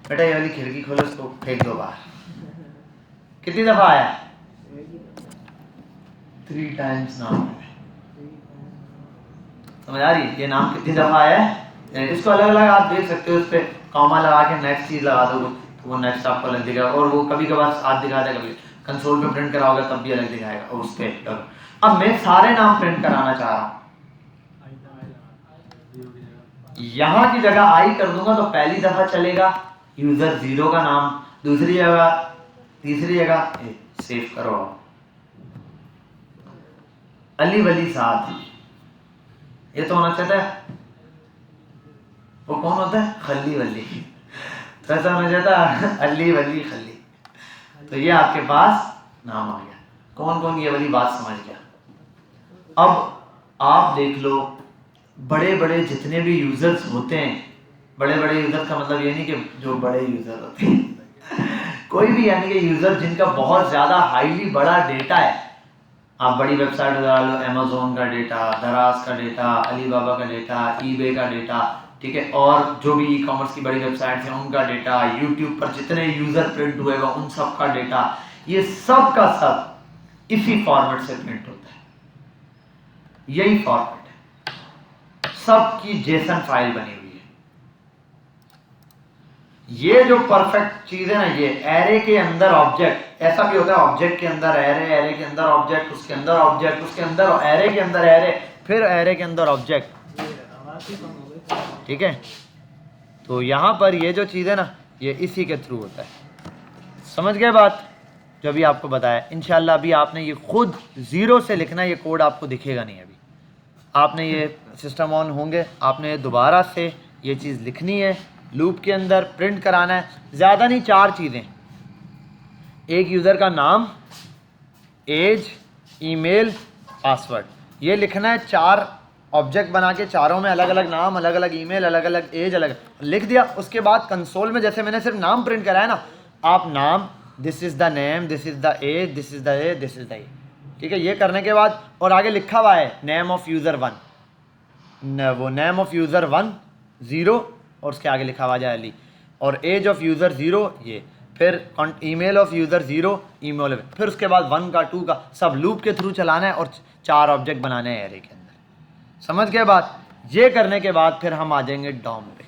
बेटा, ये वाली खिड़की खोलो, इसको फेंक दो बाहर. कितनी दफा आया? 3 टाइम्स नाम है. समझ आ रही? ये नाम कितनी दफा आया है. इसको अलग अलग आप देख सकते हो, उस पर कॉमा लगा के नेक्स्ट चीज लगा दो तो वो नेक्स्ट आपको अलग दिखेगा. और वो कभी कभार साथ दिखाता है, कभी कंसोल पे प्रिंट कराओगे तब भी अलग दिखाएगा. और उस पर अब मैं सारे नाम प्रिंट कराना चाह रहा हूँ. यहाँ की जगह आई कर दूंगा तो पहली दफा चलेगा यूजर 0 का नाम, दूसरी जगह, तीसरी जगह सेव करो अली वली साथ. ये तो होना चाहता है, वो कौन होता है? खली वली. तो ऐसा होना चाहता है अली वली खली. तो ये आपके पास नाम आ गया. कौन कौन ये वाली बात समझ गया? अब आप देख लो, बड़े बड़े जितने भी यूजर्स होते हैं, बड़े बड़े यूजर का मतलब ये नहीं कि जो बड़े यूजर होते हैं कोई भी, यानी कि यूजर जिनका बहुत ज्यादा हाईली बड़ा डेटा है. आप बड़ी वेबसाइट लगा लो, अमेज़न का डेटा, दराज का डेटा, अलीबाबा का डेटा, ईबे का डेटा, ठीक है, और जो भी ई कॉमर्स की बड़ी वेबसाइट्स हैं उनका डेटा, यूट्यूब पर जितने यूजर प्रिंट हुएगा उन सब का डेटा, ये सब का सब इसी फॉर्मेट से प्रिंट होता है. यही फॉर्मेट है, सबकी जेसन फाइल बनी हुई है. ये जो परफेक्ट चीज है ना, ये एरे के अंदर ऑब्जेक्ट, ऐसा भी होता है ऑब्जेक्ट के अंदर एरे, एरे के अंदर ऑब्जेक्ट, उसके अंदर ऑब्जेक्ट, उसके अंदर एरे के अंदर एरे, फिर एरे के अंदर ऑब्जेक्ट. ठीक है, तो यहां पर ये जो चीज है ना, ये इसी के थ्रू होता है. समझ गए बात? जो अभी आपको बताया. इंशाल्लाह अभी आपने ये खुद 0 से लिखना, ये कोड आपको दिखेगा नहीं. अभी आपने ये सिस्टम ऑन होंगे, आपने दोबारा से ये चीज़ लिखनी है, लूप के अंदर प्रिंट कराना है. ज़्यादा नहीं, 4 चीज़ें. एक यूज़र का नाम, एज, ईमेल, पासवर्ड, ये लिखना है. 4 ऑब्जेक्ट बना के, चारों में अलग अलग नाम, अलग अलग ईमेल, अलग अलग एज, अलग लिख दिया. उसके बाद कंसोल में जैसे मैंने सिर्फ नाम प्रिंट कराया ना, आप नाम, this is the name, this is the age, this is the age, this is the age. ठीक है, ये करने के बाद, और आगे लिखा हुआ है नेम ऑफ यूज़र 1, वो नेम ऑफ यूज़र 1 0, और उसके आगे लिखा हुआ है अली, और एज ऑफ यूज़र 0 ये, फिर ईमेल ऑफ यूज़र 0 ईमेल, फिर उसके बाद 1 का 2 का, सब लूप के थ्रू चलाना है और 4 ऑब्जेक्ट बनाने हैं एरे के अंदर. समझ गए बात? ये करने के बाद फिर हम आ जाएंगे डॉम पे.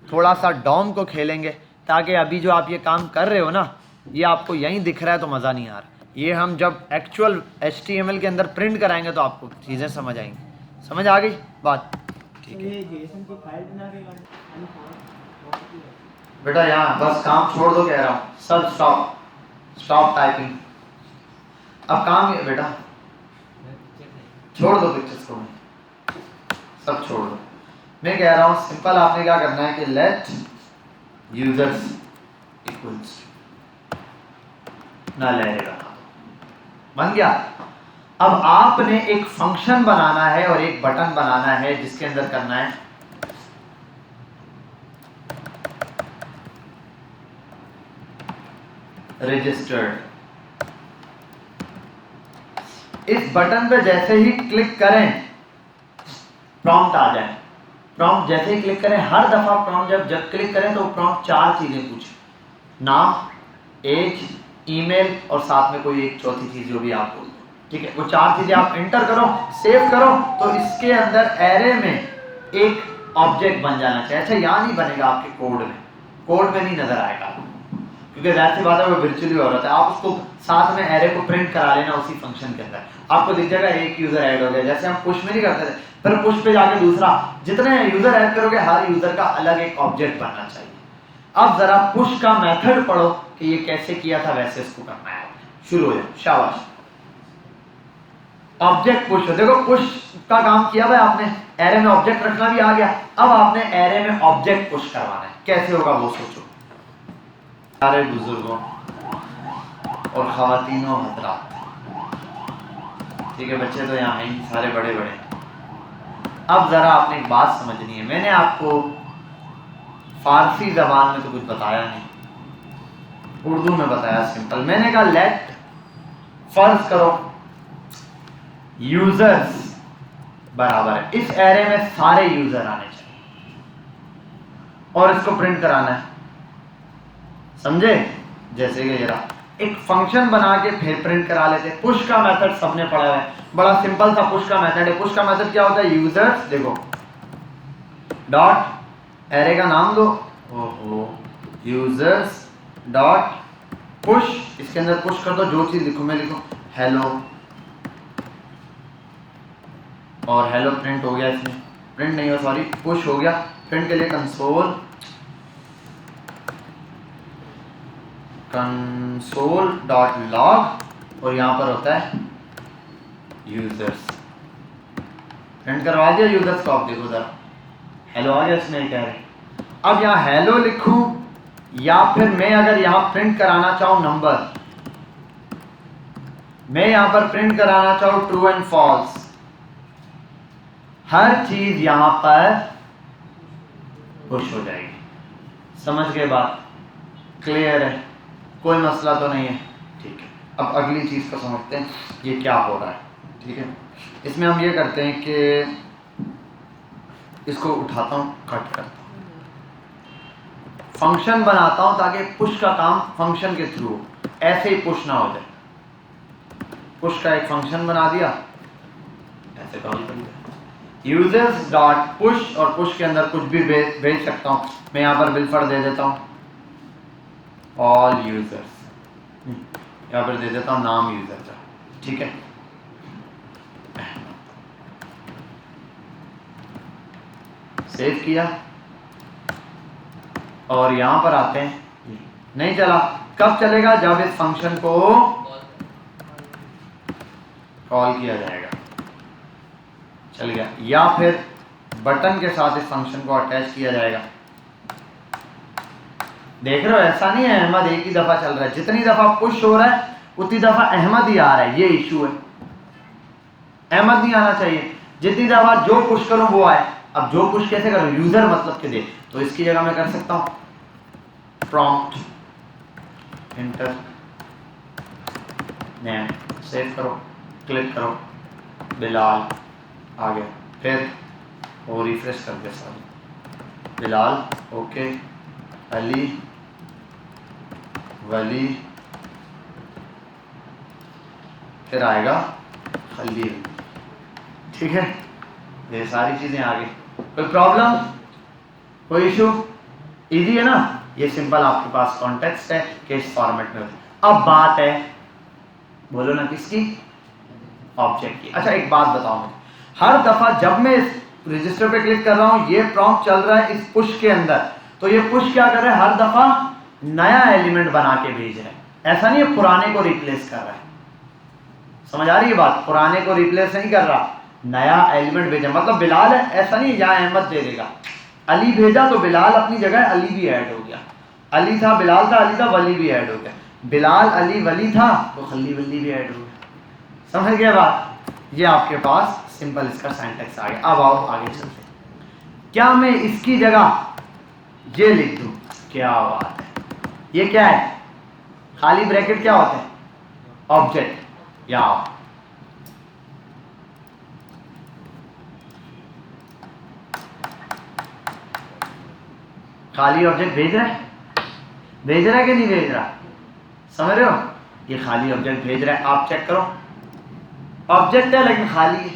थोड़ा सा डॉम को खेलेंगे, ताकि अभी जो आप ये काम कर रहे हो ना, ये आपको यहीं दिख रहा है तो मज़ा नहीं आ रहा. ये हम जब एक्चुअल HTML के अंदर प्रिंट कराएंगे तो आपको चीज़ें समझ आएंगी. समझ आ गई बात? ठीक है. ये जेसन की फाइल बना के बेटा यहाँ बस काम छोड़ दो, कह रहा हूँ. सब स्टॉप टाइपिंग. अब काम ये बेटा छोड़ दो, पिक्चर्स को सब छोड़ दो. मैं कह रहा हूँ सिंपल, आपने क्या करना है कि लेट यूजर्स इक्वल्स ना रहेगा, बन गया. अब आपने एक फंक्शन बनाना है और एक बटन बनाना है, जिसके अंदर करना है रजिस्टर्ड. इस बटन पे जैसे ही क्लिक करें प्रॉम्प्ट आ जाए. प्रॉम्प्ट जैसे ही क्लिक करें, हर दफा प्रॉम्प्ट जब क्लिक करें तो प्रॉम्प्ट 4 चीजें पूछे, नाम, एज, ईमेल और साथ में कोई एक चौथी चीज जो भी आप बोल दो. ठीक है, वो 4 चीजें आप एंटर करो, सेव करो, तो इसके अंदर एरे में एक ऑब्जेक्ट बन जाना चाहिए। अच्छा यहाँ नहीं बनेगा आपके कोड में नहीं नजर आएगा, क्योंकि जाहिर सी बात है वो वर्चुअली हो रहा है। आप उसको साथ में एरे को प्रिंट करा लेना उसी फंक्शन के अंदर, आपको दिख जाएगा एक यूजर ऐड हो गया। जैसे हम पुश में नहीं करते थे, फिर पुश पे जाके दूसरा, जितने यूजर ऐड करोगे हर यूजर का अलग एक ऑब्जेक्ट बनना चाहिए। अब जरा पुश का मेथड पढ़ो कि ये कैसे किया था, वैसे इसको करना है। शुरू हो जाए, शाबाश। ऑब्जेक्ट पुश, देखो पुश का काम किया भाई आपने, एरे में ऑब्जेक्ट रखना भी आ गया। अब आपने एरे में ऑब्जेक्ट पुश करवाना है, कैसे होगा वो सोचो। सारे बुजुर्गों और खवातीनों हजरात, ठीक है, बच्चे तो यहाँ हैं सारे बड़े बड़े। अब जरा आपने एक बात समझनी है, मैंने आपको फारसी जबान में तो कुछ बताया नहीं, उर्दू में बताया सिंपल। मैंने कहा लेट, फर्ज करो यूजर्स बराबर है, इस एरे में सारे यूजर आने चाहिए और इसको प्रिंट कराना है, समझे। जैसे कि जरा एक फंक्शन बना के फिर प्रिंट करा लेते। पुश का मेथड सबने पढ़ा है, बड़ा सिंपल सा पुश का मेथड है। पुश का मेथड क्या होता है, यूजर्स, देखो डॉट एरे का नाम दो, ओहो यूजर्स डॉट पुश, इसके अंदर पुश कर दो, जो चीज लिखो मैं लिखूं हेलो, और हेलो प्रिंट हो गया, इसमें प्रिंट नहीं हो सॉरी पुश हो गया। प्रिंट के लिए कंसोल डॉट लॉग, और यहाँ पर होता है यूजर्स, प्रिंट करवा दिया यूजर्स को। आप देखो जरा हेलो आ गया, इसमें कह रहे। अब यहाँ हेलो लिखूं, या फिर मैं अगर यहाँ प्रिंट कराना चाहूँ नंबर, मैं यहाँ पर प्रिंट कराना चाहूँ ट्रू एंड फॉल्स, हर चीज यहां पर पुश हो जाएगी। समझ गए बात, क्लियर है, कोई मसला तो नहीं है, ठीक है। अब अगली चीज को समझते हैं, ये क्या हो रहा है, ठीक है। इसमें हम ये करते हैं कि इसको उठाता हूं, कट करता हूं, फंक्शन बनाता हूं ताकि पुश का काम फंक्शन के थ्रू, ऐसे ही पुश ना हो जाए। पुश का एक फंक्शन बना दिया, ऐसे कॉल कर दिया यूजर्स डॉट पुश, और पुश के अंदर कुछ भी भेज सकता हूं मैं। यहां पर बिलफर दे देता हूं ऑल यूजर्स, यहां पर दे देता हूं नाम यूजर का, ठीक है। सेव किया और यहां पर आते हैं, नहीं चला, कब चलेगा, जब इस फंक्शन को कॉल किया जाएगा, चल गया। या फिर बटन के साथ इस फंक्शन को अटैच किया जाएगा। देख रहे हो, ऐसा नहीं है अहमद एक ही दफा चल रहा है, जितनी दफा पुश हो रहा है उतनी दफा अहमद ही आ रहा है, ये इशू है। अहमद नहीं आना चाहिए, जितनी दफा जो पुश करूं वो आए। अब जो पुश कैसे करूं, यूजर मतलब के दे, तो इसकी जगह मैं कर सकता हूं प्रॉम्प्ट इंटर नेम, सेव करो, क्लिक करो, बिलाल आ गया। फिर वो रिफ्रेश कर दिया, सॉरी बिलाल, ओके, अली, वली, फिर आएगा खलील, ठीक है। ये सारी चीजें आ गई, कोई प्रॉब्लम, कोई इशू, इजी है ना। ये सिंपल आपके पास कॉन्टेक्स्ट है कि इस फॉर्मेट में। अब बात है, बोलो ना किसकी, ऑब्जेक्ट की। अच्छा एक बात बताओ मुझे, हर दफा जब मैं इस रजिस्टर पे क्लिक कर रहा हूं, ये प्रॉम्प्ट चल रहा है इस पुश के अंदर, तो ये पुश क्या कर रहा है, हर दफा नया एलिमेंट बना के भेज रहा है। ऐसा नहीं है पुराने को रिप्लेस कर रहा है, समझ आ रही है बात, पुराने को रिप्लेस नहीं कर रहा, नया एलिमेंट भेजा। मतलब बिलाल है, ऐसा नहीं यहाँ अहमद दे देगा, अली भेजा तो बिलाल अपनी जगह अली भी ऐड हो गया, अली था बिलाल था, अली था वली भी ऐड हो गया, बिलाल अली वली था तो खली वली भी ऐड हो गया। समझ गए बात, ये आपके पास सिंपल इसका सिंटैक्स आ गया। अब आओ आगे चलते हैं। क्या मैं इसकी जगह ये लिख दूं, क्या बात है, ये क्या है, खाली ब्रैकेट क्या होता है, ऑब्जेक्ट। या खाली ऑब्जेक्ट भेज रहा है, भेज रहा है कि नहीं भेज रहा, समझ रहे हो, ये खाली ऑब्जेक्ट भेज रहा है। आप चेक करो, ऑब्जेक्ट है लेकिन खाली है,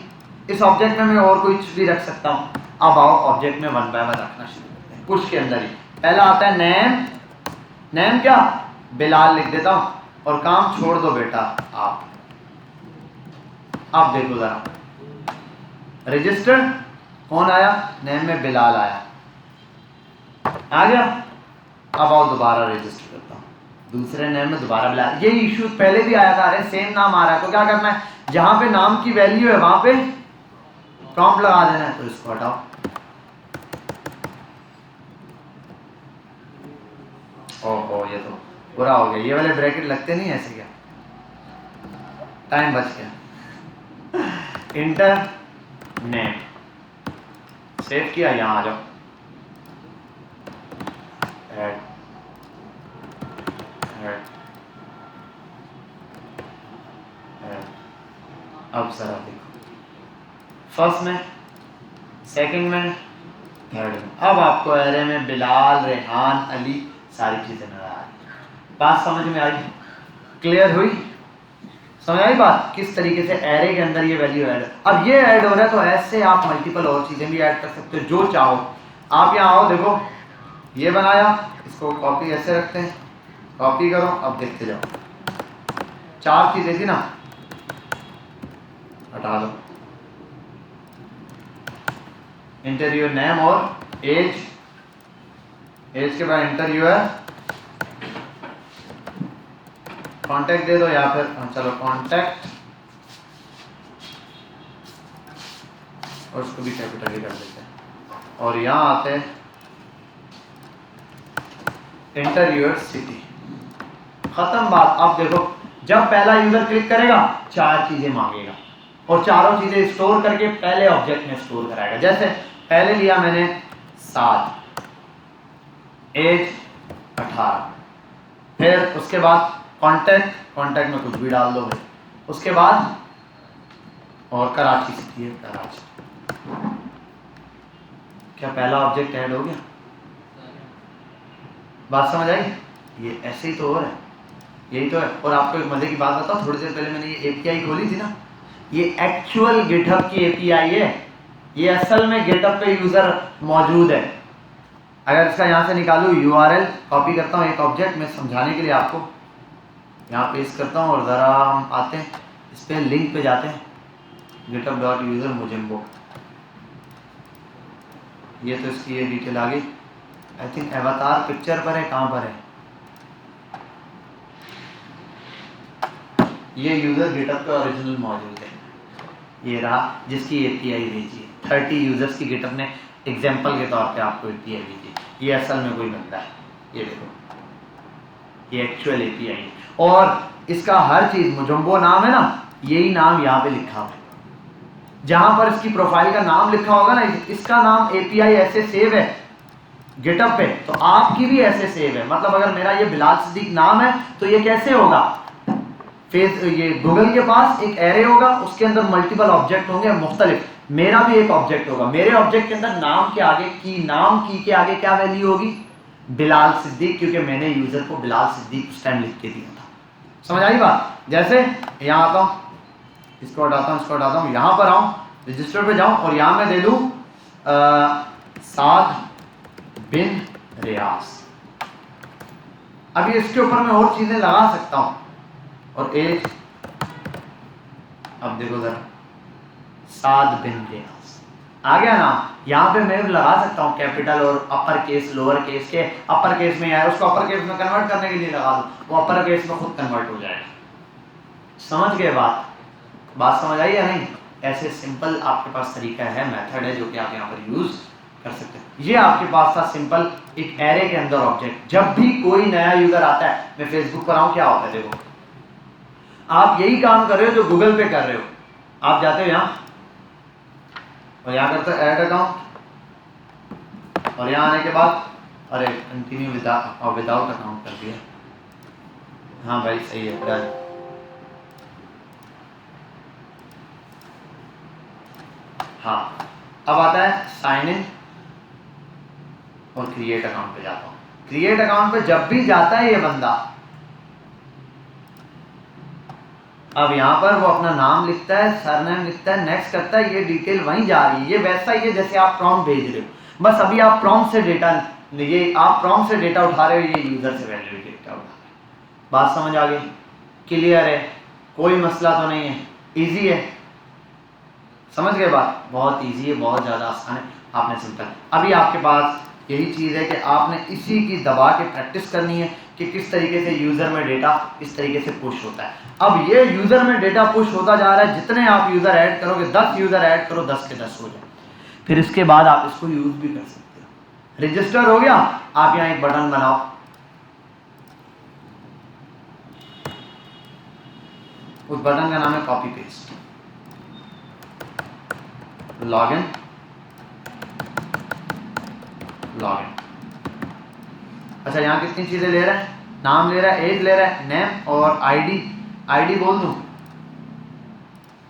इस ऑब्जेक्ट में मैं और कुछ भी रख सकता हूँ। अब आओ ऑब्जेक्ट में वन बाय वन रखना शुरू करते हैं। पुश के अंदर ही पहला आता है नेम, नेम क्या बिलाल लिख देता हूँ और काम छोड़ दो बेटा आप। अब देखो जरा रजिस्टर कौन आया, नेम में बिलाल आया, आ गया। अब आओ दोबारा रजिस्टर करता हूँ, दूसरे नेम में दोबारा बिलाल। ये इशू पहले भी आया था, अरे सेम नाम आ रहा है तो क्या करना है, जहां पे नाम की वैल्यू है वहां पे प्रॉम्प्ट लगा देना है। तो इसको हटाओ, ओहो ये तो बुरा हो गया, ये वाले ब्रैकेट लगते नहीं ऐसे क्या, टाइम बच गया। इंटर नेम सेव किया, यहां आ जाओ ऐड ऐड ऐड। अब जरा देखो फर्स्ट में, सेकंड में, थर्ड में। अब आपको एरे में बिलाल, रेहान, अली सारी चीजें नजर आ रही। बात समझ में आई, क्लियर हुई, समझ आई बात किस तरीके से एरे के अंदर ये वैल्यू ऐड। अब ये ऐड हो रहा है तो ऐसे आप मल्टीपल और चीजें भी ऐड कर सकते हो जो चाहो। आप यहाँ आओ, देखो ये बनाया, इसको कॉपी ऐसे रखते हैं, कॉपी करो, अब देखते जाओ। चार चीजें थी ना, हटा दो, इंटर योर नेम और एज, एज के बाद इंटर योर कांटेक्ट दे दो या फिर चलो कांटेक्ट, और उसको भी कैपिटल ही कर देते हैं। और यहाँ आते हैं इंटर योर सिटी, खत्म बात। अब देखो जब पहला यूजर क्लिक करेगा चार चीजें मांगेगा और चारों चीजें स्टोर करके पहले ऑब्जेक्ट में स्टोर कराएगा। जैसे पहले लिया मैंने 7, एज 18, फिर उसके बाद कांटेक्ट, कांटेक्ट में कुछ भी डाल दो भाई, उसके बाद और कराची सिटी है, कराची। क्या पहला ऑब्जेक्ट ऐड हो गया? बात समझ आई? ये ऐसे ही तो हो रहा है, यही तो है। और आपको एक मजे की बात बताओ, थोड़ी देर पहले मैंने ये एपीआई खोली थी ना, ये एक्चुअल गिटहब की एपीआई है, ये असल में गिटहब पे यूजर मौजूद है। अगर इसका यहाँ से निकालूँ यूआरएल, कॉपी करता हूँ एक ऑब्जेक्ट में समझाने के लिए आपको, यहाँ पेस्ट करता हूँ और ज़रा हम आते हैं इस पर, लिंक पे जाते हैं github.user Mojimbo। ये तो इसकी ये डिटेल आ गई, आई थिंक अवतार पिक्चर पर है, कहाँ पर है ये यूजर गिटहब पे ओरिजिनल मौजूद है, ये रहा जिसकी एपीआई भेजी है। 30 यूजर्स की गिटहब ने एग्जांपल के तौर पे आपको एपीआई भेजी, ये असल में कोई बंदा है, ये देखो ये एक्चुअल एपीआई है। और इसका हर चीज मोजिम्बो नाम है ना, यही नाम यहाँ पे लिखा हुआ है, जहां पर इसकी प्रोफाइल का नाम लिखा होगा ना, इसका नाम एपीआई ऐसे सेव है गिटहब पे, तो आपकी भी ऐसे सेव है। मतलब अगर मेरा ये बिलाल सिद्दीक नाम है तो ये कैसे होगा, फेस ये गूगल के पास एक एरे होगा, उसके अंदर मल्टीपल ऑब्जेक्ट होंगे मुख्तलिफ, मेरा भी एक ऑब्जेक्ट होगा, मेरे ऑब्जेक्ट के अंदर नाम के आगे की, नाम की के आगे क्या वैल्यू होगी, बिलाल सिद्दीक, क्योंकि मैंने यूजर को बिलाल सिद्दीक उस टाइम लिख के दिया था। समझ आई बात? जैसे यहाँ आता हूँ, इसको हटाता हूँ, इसको हटाता हूँ, यहाँ पर आऊँ, रजिस्टर पे जाऊँ और यहाँ मैं दे दूँ साद बिन रियाज। अभी इसके ऊपर मैं और चीजें लगा सकता हूँ, और एज, अब देखो जरा साद बिन रियाज आ गया ना। यहाँ पे मैं लगा सकता हूँ कैपिटल और अपर केस, लोअर केस के, अपर केस में आया उसको अपर केस में कन्वर्ट करने के लिए लगा दो, वो अपर केस में खुद कन्वर्ट हो जाएगा। समझ गए बात? बात समझ आई या नहीं? ऐसे सिंपल आपके पास तरीका है, मेथड है जो कि आप यहाँ पर यूज कर सकते हैं। ये आपके पास था सिंपल एक एरे के अंदर ऑब्जेक्ट। जब भी कोई नया यूजर आता है, मैं फेसबुक पर आऊँ, क्या होता है देखो, आप यही काम कर रहे हो जो गूगल पे कर रहे हो। आप जाते हो यहाँ और यहाँ करते हो ऐड अकाउंट, और यहाँ आने के बाद अरे कंटिन्यू विदाउट अकाउंट कर दिया, हाँ भाई सही है, डन। हाँ अब आता है साइन इन और क्रिएट अकाउंट पे जाता हूँ। क्रिएट अकाउंट पे जब भी जाता है ये बंदा, अब यहाँ पर वो अपना नाम लिखता है, सरनेम लिखता है, नेक्स्ट करता है, ये डिटेल वहीं जा रही है। ये वैसा ही है जैसे आप प्रॉम्प्ट भेज रहे हो, बस अभी आप प्रॉम्प्ट से डेटा, ये आप प्रॉम्प्ट से डेटा उठा रहे हो, ये यूजर से वैल्यू डेटा उठा रहे हो। बात समझ आ गई? क्लियर है? कोई मसला तो नहीं है? इजी है? समझ गए बात? बहुत इजी है, बहुत ज़्यादा आसान है, आपने सिंपल। अभी आपके पास यही चीज़ है कि आपने इसी की दबा के प्रैक्टिस करनी है कि किस तरीके से यूज़र में डेटा इस तरीके से पुश होता है। अब ये यूज़र में डेटा पुश होता जा रहा है, जितने आप यूज़र ऐड करोगे, 10 यूज़र ऐड करो, 10 के 10 हो जाए। फिर इसके बाद आप इसको यूज़ भी कर सकते हो। रजिस्टर हो गया, आप यहाँ एक बटन बनाओ, उस बटन का नाम है कॉपी पेस्ट, लॉगिन, लॉगिन। अच्छा, यहाँ कितनी चीजें ले रहा है? नाम ले रहा है, एज ले रहा है, नेम और आईडी। आईडी बोल दूं?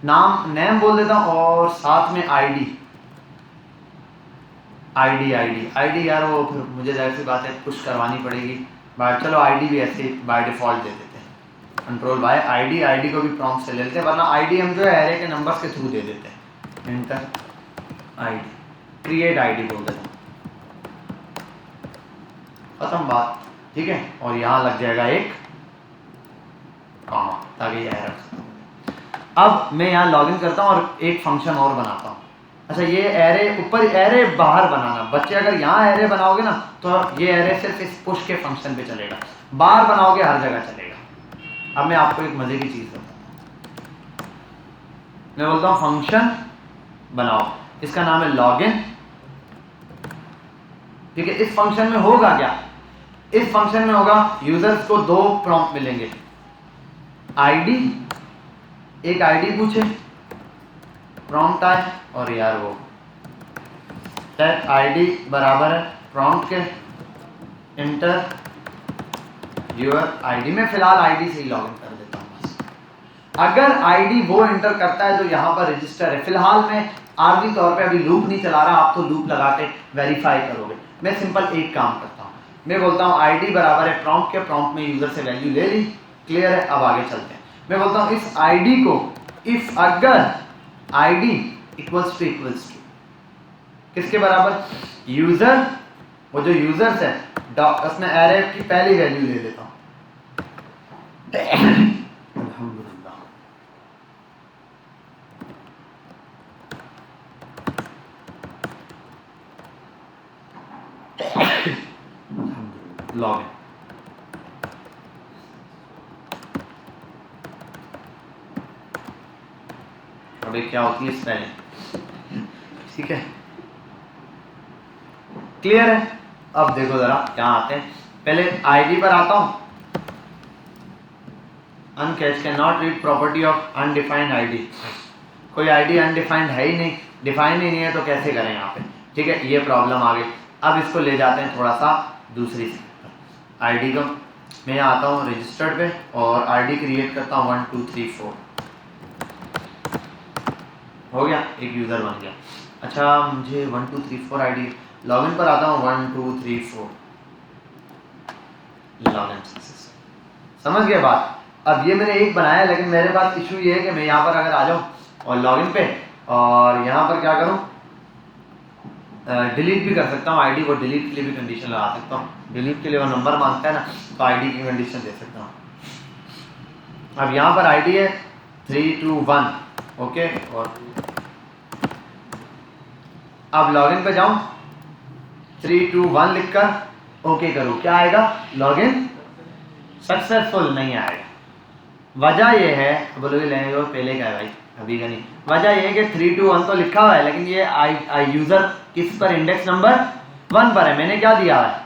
नाम नेम बोल देता हूं और साथ में आईडी। आईडी आईडी आईडी यार वो फिर मुझे जाहिर सी बात है पुश करवानी पड़ेगी, बट चलो आईडी भी ऐसे बाय डिफॉल्ट दे देते हैं, कंट्रोल बाय आईडी। आईडी को भी प्रॉम्प्ट से ले लेते हैं, वरना आईडी हम जो है एरे के नंबर्स के थ्रू दे देते हैं। एंटर आईडी, क्रिएट आईडी बोल देते हैं, खत्म बात। ठीक है, और यहाँ लग जाएगा एक कॉमा ताकि ये एरर खत्म हो जाए। अब मैं यहाँ लॉगिन करता हूँ और एक फंक्शन और बनाता हूँ। अच्छा, ये एरे ऊपर, एरे बाहर बनाना। बच्चे अगर यहाँ एरे बनाओगे ना तो ये एरे सिर्फ इस पुश के फंक्शन पे चलेगा, बाहर बनाओगे हर जगह चलेगा। अब मैं आपको एक मजे की चीज बताता हूँ, मैं बोलता हूँ फंक्शन बनाओ, इसका नाम है लॉगिन। ठीक है, इस फंक्शन में होगा क्या? इस फंक्शन में होगा यूजर्स को दो प्रॉम्प्ट मिलेंगे, आईडी, एक आईडी पूछे, प्रॉम्प्ट आए, और यार वो सेट आईडी बराबर है प्रॉम्प्ट के इंटर यूर आईडी। में फिलहाल आईडी से ही लॉगिन कर देता हूँ बस। अगर आईडी वो एंटर करता है तो यहाँ पर रजिस्टर है। फिलहाल मैं आर्जी तौर पे अभी लूप नहीं चला रहा, आप तो लूप लगा के वेरीफाई करोगे। मैं सिंपल एक काम करता हूँ, मैं बोलता हूँ आईडी बराबर है प्रॉम्प्ट के, प्रॉम्प्ट में यूजर से वैल्यू ले ली, क्लियर है। अब आगे चलते हैं। मैं बोलता हूँ इस आईडी को, इफ अगर आईडी इक्वल्स टू किसके बराबर? यूजर, वो जो यूजर्स है उसमें एरे की पहली वैल्यू ले लेता हूँ, अल्हम्दुलिल्लाह। लॉगिन, अभी क्या होती है स्पेलिंग, ठीक है, क्लियर है। अब देखो जरा यहाँ आते हैं, पहले आईडी पर आता हूँ, uncaught cannot read property of undefined ID. कोई आईडी अनडिफाइंड है ही नहीं, डिफाइन ही नहीं है, तो कैसे करें यहाँ पे? ठीक है, ये प्रॉब्लम आ गई। अब इसको ले जाते हैं थोड़ा सा दूसरी साइड। आईडी को मैं यहाँ आता हूँ रजिस्टर्ड पे और आईडी क्रिएट करता हूँ 1 2 3 4, हो गया, एक यूजर बन गया। अच्छा, मुझे 1 2 3 4 आईडी, लॉगिन पर आता हूँ 1 2 3 4, लॉगिन सक्सेस। समझ गए बात? अब ये मैंने एक बनाया, लेकिन मेरे पास इशू ये है कि मैं यहाँ पर अगर आ जाऊँ और लॉगिन पे, और यहाँ पर क्या करूँ, डिलीट भी कर सकता हूँ आईडी को, डिलीट के लिए भी कंडीशन लगा सकता हूँ। डिलीट के लिए वो नंबर मांगता है ना, तो आईडी की कंडीशन दे सकता हूँ। अब यहाँ पर आईडी है 3 2 1, ओके, और अब लॉगिन पे जाऊँ, 3 2 1 लिखकर ओके करूँ, क्या आएगा? लॉगिन सक्सेसफुल नहीं आएगा। वजह ये है, बोलोगे लेंगे वो पहले का है भाई, अभी का नहीं। वजह ये है कि 3 2 1 तो लिखा हुआ है, लेकिन ये आई यूजर किस पर, इंडेक्स नंबर 1 पर है। मैंने क्या दिया है,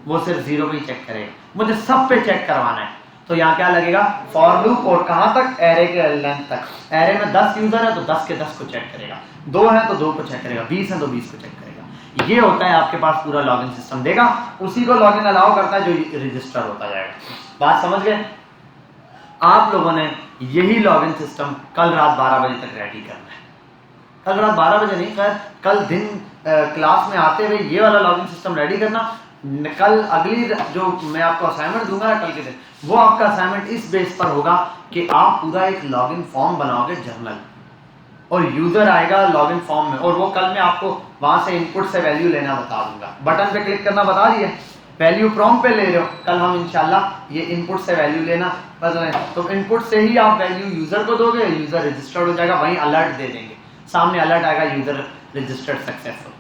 वो सिर्फ 0 पे ही चेक करेगा, मुझे सब पे चेक करवाना है। तो यहाँ क्या लगेगा? फॉर लूप, और कहाँ तक? एरे के लेंथ तक। एरे में 10 यूजर है तो 10 के 10 को चेक करेगा, 2 है तो 2 को चेक करेगा, 20 है तो 20 को चेक करेगा। ये होता है आपके पास पूरा लॉगिन सिस्टम देगा, उसी को लॉगिन अलाउ करता है जो रजिस्टर होता जाएगा। बात समझ गए? आप लोगों ने यही लॉगिन सिस्टम कल रात 12 बजे तक रेडी करना है। कल रात 12 बजे नहीं, खैर कल दिन क्लास में आते हुए ये वाला लॉगिन सिस्टम रेडी करना, कल अगली जो मैं आपको असाइनमेंट दूंगा ना कल के दिन, वो आपका असाइनमेंट इस बेस पर होगा कि आप पूरा एक लॉगिन फॉर्म बनाओगे जर्नल, और यूजर आएगा लॉगिन फॉर्म में, और वो कल मैं आपको वहां से इनपुट से वैल्यू लेना बता दूंगा। बटन पे क्लिक करना बता दिया, वैल्यू प्रॉम्प्ट पे ले रहे हो, कल हम इंशाल्लाह ये इनपुट से वैल्यू लेना बता रहे हैं। तो इनपुट से ही आप वैल्यू यूजर को दोगे, यूजर रजिस्टर्ड हो जाएगा, वहीं अलर्ट दे देंगे, सामने अलर्ट आएगा यूजर रजिस्टर्ड सक्सेसफुल।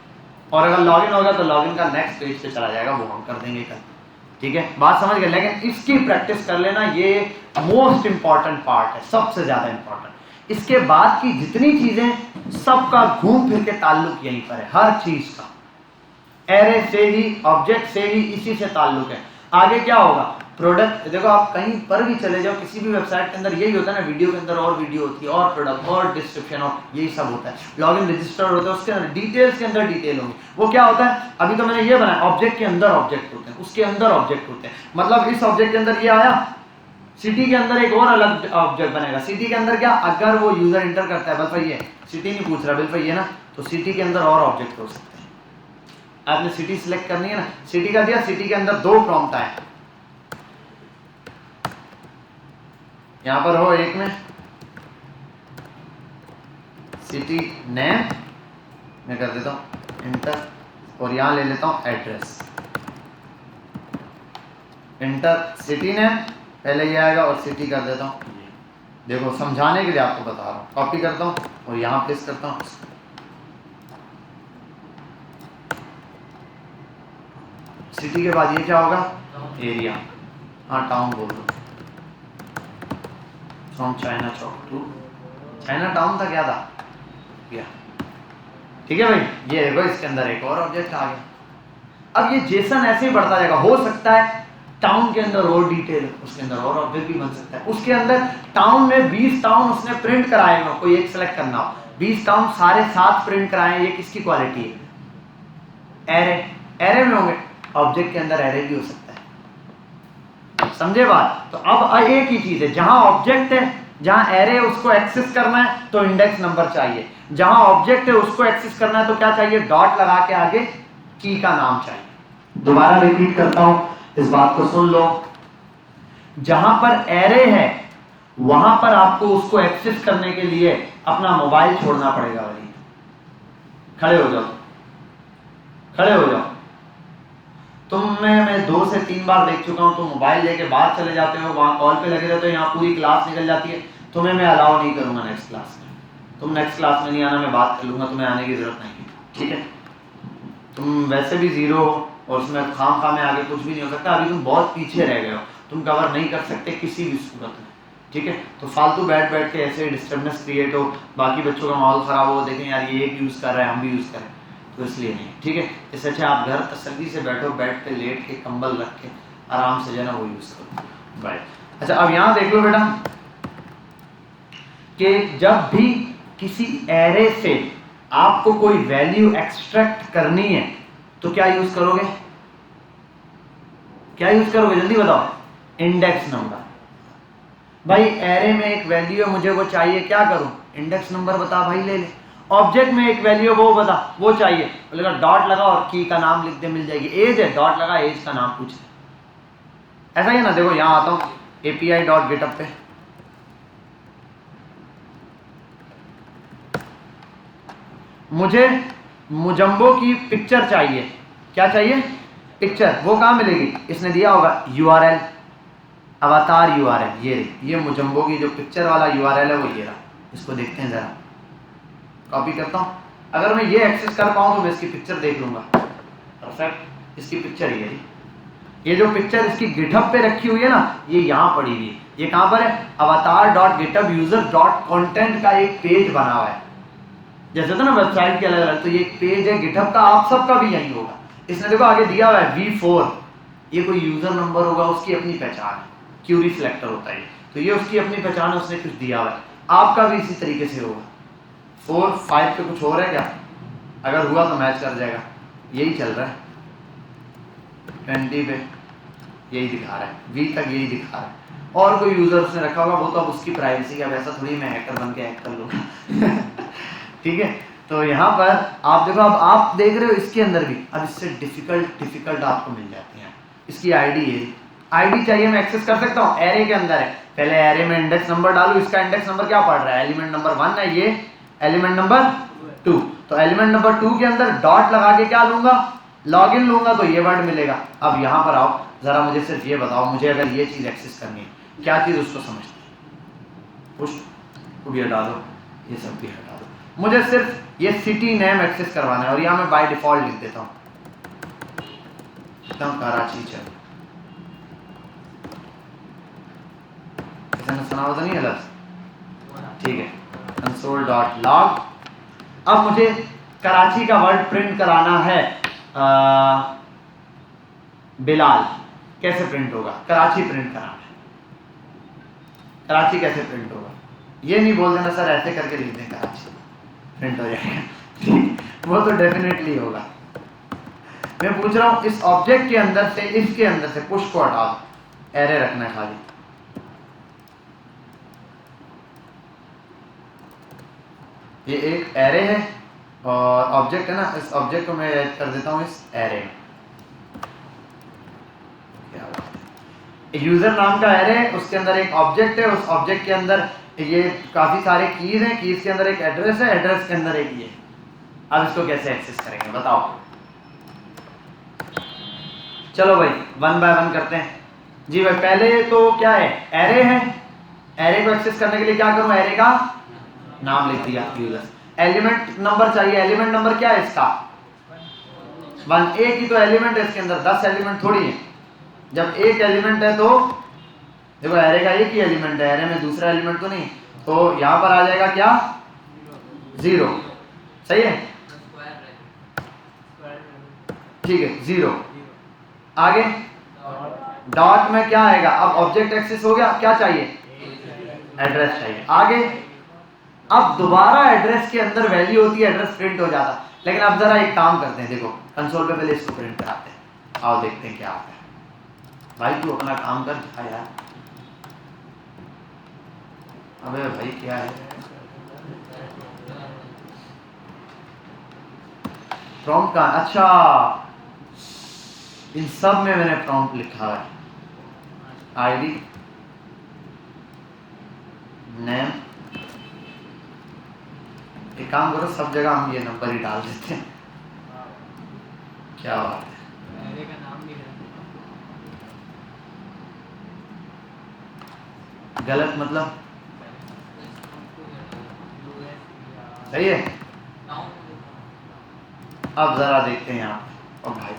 और अगर लॉगिन होगा तो लॉगिन का नेक्स्ट पेज पे चला जाएगा, वो हम कर देंगे कल। ठीक है, बात समझ गए। लेकिन इसकी प्रैक्टिस कर लेना, ये मोस्ट इंपॉर्टेंट पार्ट है, सबसे ज्यादा इंपॉर्टेंट। इसके बाद की जितनी चीजें सबका घूम फिर के ताल्लुक यहीं पर है, हर चीज का एरे से ही, ऑब्जेक्ट से ही, इसी से ताल्लुक है। आगे क्या होगा, प्रोडक्ट। देखो आप कहीं पर भी चले जाओ, किसी भी वेबसाइट के अंदर यही होता है ना, वीडियो के अंदर और वीडियो होती है, और प्रोडक्ट और डिस्क्रिप्शन और यही सब होता है। लॉगिन रजिस्टर होता है, उसके अंदर डिटेल्स के अंदर डिटेल होगी। वो क्या होता है, अभी तो मैंने ये बनाया, ऑब्जेक्ट के अंदर ऑब्जेक्ट होते हैं, उसके अंदर ऑब्जेक्ट होते हैं। मतलब इस ऑब्जेक्ट के अंदर ये आया, सिटी के अंदर एक और अलग ऑब्जेक्ट बनेगा। सिटी के अंदर क्या, अगर वो यूजर इंटर करता है, बल्कि ये सिटी नहीं पूछ रहा, बिल्कुल ये ना, तो सिटी के अंदर और ऑब्जेक्ट हो सकते हैं। आपने सिटी सिलेक्ट करनी है ना, सिटी का दिया, सिटी के अंदर 2 प्रॉम्प्ट आए, यहां पर हो एक में सिटी नेम, मैं कर देता हूं इंटर, और यहां ले लेता हूं एड्रेस, इंटर सिटी नेम, पहले ये आएगा और सिटी कर देता हूं। देखो समझाने के लिए आपको बता रहा हूं, कॉपी करता हूं और यहां पेस्ट करता हूं। सिटी के बाद ये क्या होगा, एरिया, हाँ टाउन बोल दो, from China Chowk to Chinatown था, क्या था क्या। ठीक है भाई, ये देखो इसके अंदर एक और ऑब्जेक्ट आ गया। अब ये जेसन ऐसे ही बढ़ता जाएगा, हो सकता है टाउन के अंदर और डिटेल, उसके अंदर और ऑब्जेक्ट भी बन सकता है। उसके अंदर टाउन में 20 टाउन उसने प्रिंट कराए हो, कोई एक सेलेक्ट करना हो, 20 टाउन सारे साथ प्रिंट कराए, ये किसकी क्वालिटी है, एरे, एरे में होंगे, ऑब्जेक्ट के अंदर एरे भी हो सकता है। समझे बात। तो अब एक ही चीज है, जहां ऑब्जेक्ट है, जहां एरे उसको एक्सेस करना है तो इंडेक्स नंबर चाहिए, जहां ऑब्जेक्ट है उसको एक्सेस करना है तो क्या चाहिए, डॉट लगा के आगे की का नाम चाहिए। दोबारा रिपीट करता हूं, इस बात को सुन लो, जहां पर एरे है वहां पर आपको उसको एक्सेस करने के लिए अपना मोबाइल छोड़ना पड़ेगा। भाई खड़े हो जाओ, खड़े हो जाओ। मैं 2 से 3 बार देख चुका हूं, तुम मोबाइल लेके बाहर चले जाते हो, वहां कॉल पे लगे रहते हो, यहाँ पूरी क्लास निकल जाती है, तुम्हें मैं अलाउ नहीं करूंगा नेक्स्ट क्लास में, तुम नेक्स्ट क्लास में नहीं आना, मैं बात कर लूंगा, तुम्हें आने की जरूरत नहीं है। ठीक है, तुम वैसे भी 0 हो और उसमें खाम में आगे कुछ भी नहीं हो सकता, अभी तुम बहुत पीछे रह गए हो, तुम कवर नहीं कर सकते किसी भी सूरत में। ठीक है, तो फालतू बैठ बैठ के ऐसे डिस्टर्बेंस क्रिएट हो, बाकी बच्चों का माहौल खराब हो, देखें यार ये एक यूज कर रहा है हम भी यूज करें, तो इसलिए नहीं। ठीक है, इससे अच्छा आप घर तसल्ली से बैठो, बेड पे लेट के कंबल रख के आराम से जो है ना वो यूज करो। बाय। अच्छा अब यहाँ देख लो बेटा कि जब भी किसी एरे से आपको कोई वैल्यू एक्सट्रैक्ट करनी है तो क्या यूज करोगे, क्या यूज करोगे, जल्दी बताओ, इंडेक्स नंबर। भाई एरे में एक वैल्यू है, मुझे वो चाहिए, क्या करूं, इंडेक्स नंबर बता भाई, ले ले। ऑब्जेक्ट में एक वैल्यू वो बता, वो चाहिए, बोलेगा डॉट लगा और की का नाम लिख दे, मिल जाएगी। एज है, डॉट लगा, एज का नाम पूछ, ऐसा ही है ना। देखो यहां आता हूं api.github पे, मुझे मुजम्बो की पिक्चर चाहिए, क्या चाहिए, पिक्चर, वो कहां मिलेगी, इसने दिया होगा URL, अवतार URL, ये मुजम्बो की जो पिक्चर वाला URL है वो ये रहा। इसको देखते हैं जरा, कॉपी करता हूं, अगर मैं ये एक्सेस कर पाऊं तो मैं इसकी पिक्चर देख लूंगा। परफेक्ट, इसकी पिक्चर ये जो पिक्चर इसकी गिटहब पे रखी हुई है ना, ये यहाँ पड़ी हुई है, ये कहां पर है, avatar.github-user.content का एक पेज बना हुआ है, जैसे था ना वेबसाइट के अलग अलग, तो ये एक पेज है गिटहब का, आप सबका भी यही होगा। इसने देखो आगे दिया हुआ है V4, ये कोई यूजर नंबर होगा, उसकी अपनी पहचान है, क्यूरी सिलेक्टर होता है, तो ये उसकी अपनी पहचान है, उसने कुछ दिया हुआ है, आपका भी इसी तरीके से होगा। 4, 5 पे कुछ हो रहा है क्या, अगर हुआ तो मैच कर जाएगा, यही चल रहा है, 20 पे यही दिखा रहा है, V तक यही दिखा रहा है, और कोई यूजर उसने रखा होगा, वो तो अब उसकी प्राइवेसी का, वैसा थोड़ी मैं हैकर बन के हैक कर लूँगा। ठीक है, तो यहाँ पर आप देखो, अब आप देख रहे हो इसके अंदर भी अब इससे डिफिकल्ट आपको मिल जाती हैं। इसकी आईडी है, आईडी चाहिए, मैं एक्सेस कर सकता हूँ, एरे के अंदर है, पहले एरे में इंडेक्स नंबर डालू, इसका इंडेक्स नंबर क्या पढ़ रहा है, एलिमेंट नंबर 1 है, ये एलिमेंट नंबर 2, तो एलिमेंट नंबर 2 के अंदर डॉट लगा के क्या लूंगा, लॉगिन लूंगा, तो ये वर्ड मिलेगा। अब यहाँ पर आओ जरा मुझे सिर्फ ये बताओ, मुझे अगर ये चीज एक्सेस करनी है, क्या चीज उसको समझती है, पुश को भी हटा दो, ये सब भी हटा दो, मुझे सिर्फ ये सिटी नेम एक्सेस करवाना है, और यहाँ मैं बाय डिफॉल्ट लिख देता हूँ कराची। चलो किसी ने सुना हो तो नहीं अलग, ठीक है, console.log। अब मुझे कराची का वर्ड प्रिंट कराना है, बिलाल, कैसे प्रिंट होगा, कराची प्रिंट कराना है, कराची कैसे प्रिंट होगा, ये नहीं बोल देना सर ऐसे करके लिख दें कराची प्रिंट हो जाएगा, वो तो डेफिनेटली होगा। मैं पूछ रहा हूँ इस ऑब्जेक्ट के अंदर से, इसके अंदर से पुश को हटा दो, एरे रखना है खाली, ये एक एरे है और ऑब्जेक्ट है ना, इस ऑब्जेक्ट को मैं ऐड कर देता हूँ इस एरे में, क्या बात है, यूजर नाम का एरे है, उसके अंदर एक ऑब्जेक्ट है, उस ऑब्जेक्ट के अंदर ये काफी सारे कीज हैं, कीज के अंदर एक एड्रेस है, एड्रेस के अंदर एक ये। अब इसको कैसे एक्सेस करेंगे बताओ, चलो भाई 1 बाय 1 करते हैं जी भाई। पहले तो क्या है, एरे है, एरे को एक्सेस करने के लिए क्या करूं, एरे का नाम लिख दिया यूजर, एलिमेंट नंबर चाहिए, एलिमेंट नंबर क्या है इसका 1, एक ही तो एलिमेंट है इसके अंदर, 10 एलिमेंट थोड़ी है, जब एक एलिमेंट है तो देखो एरे का एक ही एलिमेंट है, एरे में दूसरा एलिमेंट तो नहीं, तो यहां पर आ जाएगा क्या 0, सही है, ठीक है 0, आगे डॉट में क्या आएगा, अब ऑब्जेक्ट एक्सेस हो गया, क्या चाहिए एड्रेस चाहिए, आगे अब दोबारा एड्रेस के अंदर वैल्यू होती है, एड्रेस प्रिंट हो जाता। लेकिन अब जरा एक काम करते हैं, देखो कंसोल पे पहले इसको प्रिंट कराते हैं, आओ देखते हैं क्या आता है। भाई तू अपना काम कर जा यार, अबे भाई क्या है, प्रॉम्प्ट का, अच्छा इन सब में मैंने प्रॉम्प्ट लिखा है, आईडी नेम, एक काम करो सब जगह हम ये नंबर ही डाल देते हैं, क्या बात है, एरे का नाम नहीं गलत मतलब सही है। अब जरा देखते हैं यहाँ पे, और भाई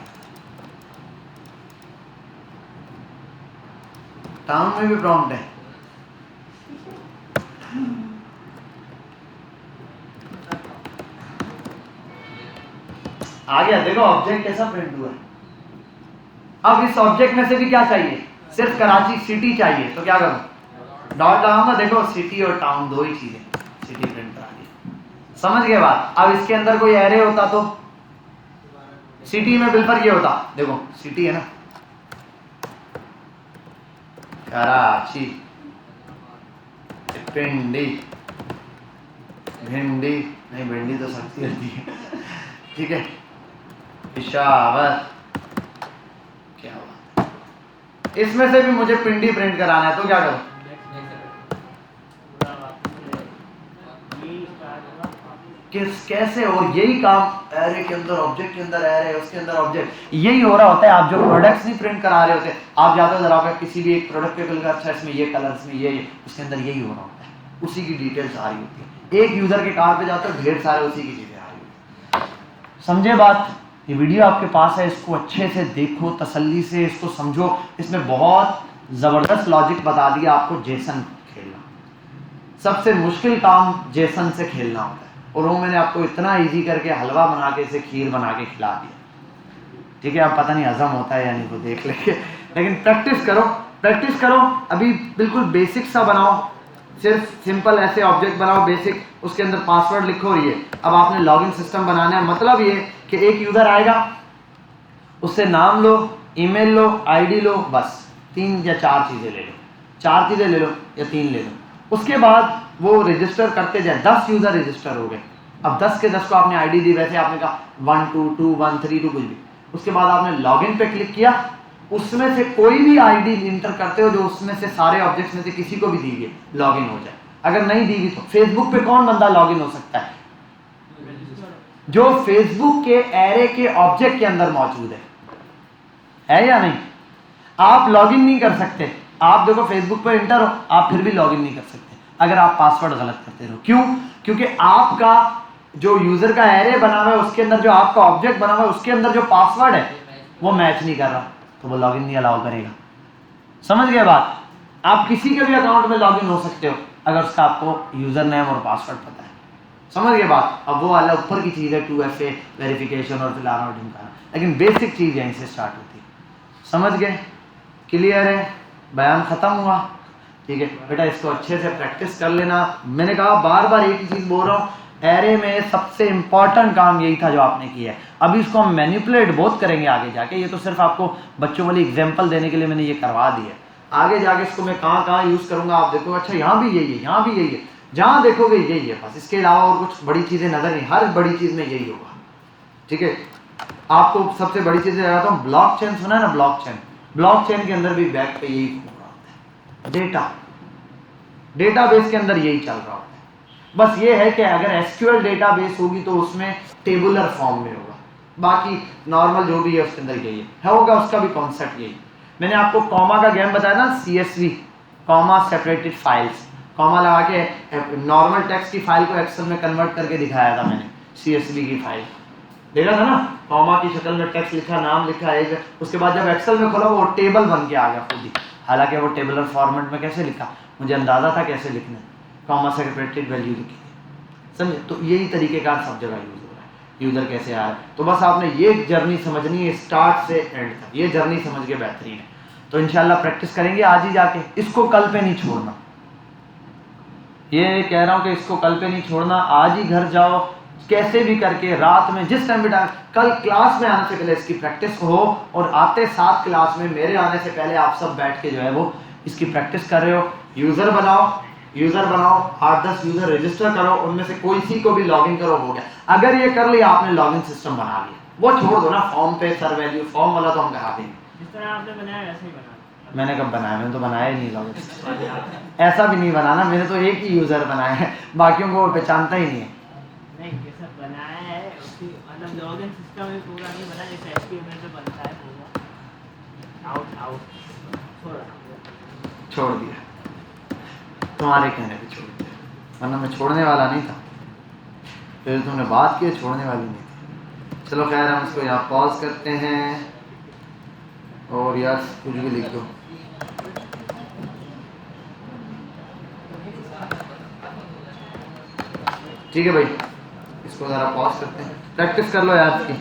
टाउन में भी प्रॉम्प्ट है, आ गया, देखो ऑब्जेक्ट कैसा प्रिंट हुआ है। अब इस ऑब्जेक्ट में से भी क्या चाहिए, सिर्फ कराची सिटी चाहिए, तो क्या करूं, डॉट लगाऊंगा, देखो सिटी और टाउन दो ही चीजें, सिटी प्रिंट करा दी, समझ गए बात। अब इसके अंदर कोई एरे होता तो सिटी में बिल्कुल ये होता, देखो सिटी है ना, कराची, पिंडी, भिंडी नहीं, भिंडी तो सख्ती रहती है, ठीक है, पेशावर, क्या बात, इसमें से भी मुझे पिंडी प्रिंट कराना है, तो क्या करूं, किस कैसे, और यही काम एरे के अंदर, ऑब्जेक्ट के अंदर एरे, उसके अंदर ऑब्जेक्ट, यही हो रहा होता है। आप जो प्रोडक्ट्स नहीं प्रिंट करा रहे होते, आप जाते हो जरा किसी भी एक प्रोडक्ट पे कलर, अच्छा इसमें ये कलर, इसमें ये, उसके अंदर यही हो रहा होता है, उसी की डिटेल्स आ रही होती है। एक यूजर के कार्ड पे जाते हो, ढेर सारे उसी की चीजें आ रही होती है, समझे बात। ये वीडियो आपके पास है, इसको अच्छे से देखो, तसल्ली से इसको समझो, इसमें बहुत जबरदस्त लॉजिक बता दिया आपको। जेसन खेलना सबसे मुश्किल काम जेसन से खेलना होता है, और वो मैंने आपको इतना इजी करके हलवा बना के, इसे खीर बना के खिला दिया, ठीक है। अब पता नहीं हजम होता है या नहीं, वो देख लेंगे, लेकिन प्रैक्टिस करो, प्रैक्टिस करो। अभी बिल्कुल बेसिक सा बनाओ, सिर्फ सिंपल ऐसे ऑब्जेक्ट बनाओ बेसिक, उसके अंदर पासवर्ड लिखो। ये अब आपने लॉगिन सिस्टम बनाना है, मतलब ये कि एक यूजर आएगा, उससे नाम लो, ईमेल लो, आईडी लो, बस 3 या 4 चीजें ले लो, 4 चीजें ले लो या 3 ले लो। उसके बाद वो रजिस्टर करते जाए, 10 यूजर रजिस्टर हो गए, अब 10 के 10 को आपने आईडी दी, वैसे आपने कहा 1 2 2 1 3 2 कुछ भी, उसके बाद आपने लॉगिन पे क्लिक किया, उसमें से कोई भी आईडी इंटर करते हो जो उसमें से सारे ऑब्जेक्ट्स में से किसी को भी दी गई, लॉगिन हो जाए। अगर नहीं दी गई तो फेसबुक पे कौन बंदा लॉगिन हो सकता है? जो फेसबुक के एरे के ऑब्जेक्ट के अंदर मौजूद है या नहीं? आप लॉगिन नहीं कर सकते। आप देखो फेसबुक पर इंटर हो, आप फिर भी लॉगिन नहीं कर सकते अगर आप पासवर्ड गलत करते रहो। क्यों? क्योंकि आपका जो यूजर का एरे बना हुआ है उसके अंदर जो आपका ऑब्जेक्ट बना हुआ है उसके अंदर जो पासवर्ड है वो मैच नहीं कर रहा, तो वो लॉगिन नहीं अलाउ करेगा। समझ गए बात? आप किसी के भी अकाउंट में लॉगिन हो सकते हो अगर उसका आपको यूजर नेम और पासवर्ड पता है। समझ गए बात? अब वो वाला ऊपर की चीज़ है 2FA वेरिफिकेशन और फिलाना और ढिमकाना, लेकिन बेसिक चीज़ यहीं से स्टार्ट होती है। समझ गए? क्लियर है? बयान ख़त्म हुआ? ठीक है बेटा, इसको अच्छे से प्रैक्टिस कर लेना। मैंने कहा बार बार एक ही चीज़ बोल रहा हूँ, एरे में सबसे इंपॉर्टेंट काम यही था जो आपने किया है। अभी इसको हम मैनिपुलेट बहुत करेंगे आगे जाके, ये तो सिर्फ आपको बच्चों वाली एग्जांपल देने के लिए मैंने ये करवा दी है। आगे जाके इसको मैं कहाँ कहाँ यूज़ करूँगा आप देखो, अच्छा यहाँ भी यही है, यहाँ भी यही है, जहाँ देखोगे यही है, बस इसके अलावा और कुछ बड़ी चीज़ें नजर नहीं, हर बड़ी चीज़ में यही होगा। ठीक है, आपको सबसे बड़ी चीज़ बताता हूँ, ब्लॉकचेन सुना है ना? ब्लॉकचेन के अंदर भी बैक पे यही हो रहा होता है, डेटाबेस के अंदर यही चल रहा होता है। बस ये है कि अगर एसक्यूएल डेटाबेस होगी तो उसमें टेबुलर फॉर्म में होगा, बाकी नॉर्मल जो भी है उसके अंदर यही है होगा, उसका भी कॉन्सेप्ट यही। मैंने आपको कॉमा का गेम बताया ना, CSV comma separated files, comma लगा के नॉर्मल टेक्स्ट की फाइल को एक्सेल में कन्वर्ट करके दिखाया था मैंने, CSV की फाइल देखा था ना, कॉमा की शक्ल में टेक्स्ट लिखा, नाम लिखा है, उसके बाद जब एक्सेल में खोला वो टेबल बन के आ गया खुद ही। हालांकि वो टेबुलर फॉर्मेट में कैसे लिखा, मुझे अंदाजा था कैसे लिखना है, कॉमा सेपरेटेड वैल्यू लिखी, समझे? तो यही तरीके का सब जगह यूज हो रहा है, यूजर कैसे आया। तो बस आपने ये जर्नी समझनी है स्टार्ट से एंड तक, ये जर्नी समझ के बेहतरीन है। तो इंशाल्लाह प्रैक्टिस करेंगे आज ही जाके, इसको कल पे नहीं छोड़ना, ये कह रहा हूँ कि इसको कल पे नहीं छोड़ना, आज ही घर जाओ कैसे भी करके, रात में जिस टाइम भी टाइम, कल क्लास में आने से पहले इसकी प्रैक्टिस हो, और आते साथ क्लास में मेरे आने से पहले आप सब बैठ के जो है वो इसकी प्रैक्टिस कर रहे हो। यूज़र बनाओ 8-10 यूज़र रजिस्टर करो, उनमें से कोई सी को भी लॉगिन करो, हो गया। अगर ये कर लिया आपने, लॉगिन सिस्टम बना लिया, वो छोड़ दो ना फॉर्म पे, सर वैल्यू फॉर्म वाला तो हम करा देंगे, जिस तरह आपने बनाया वैसे ही बना। मैंने कब बनाया? मैंने तो बनाया ही नहीं लॉगिन, ऐसा भी नहीं बनाना, मैंने तो एक ही यूज़र बनाया है, बाकियों को पहचानता ही नहीं है। नहीं, ये सब बनाया है उसकी, मतलब लॉगिन सिस्टम भी पूरा नहीं बना जैसे HTML पे बनता है पूरा। छोड़ दिया, तुम्हारे कहने पे छोड़ दिया, वरना मैं छोड़ने वाला नहीं था, फिर तुमने बात की छोड़ने वाली नहीं थी। चलो खैर, हम इसको यहाँ पॉज करते हैं, और यार कुछ भी लिख दो। ठीक है भाई, इसको ज़रा पॉज करते हैं, प्रैक्टिस कर लो यार इसकी।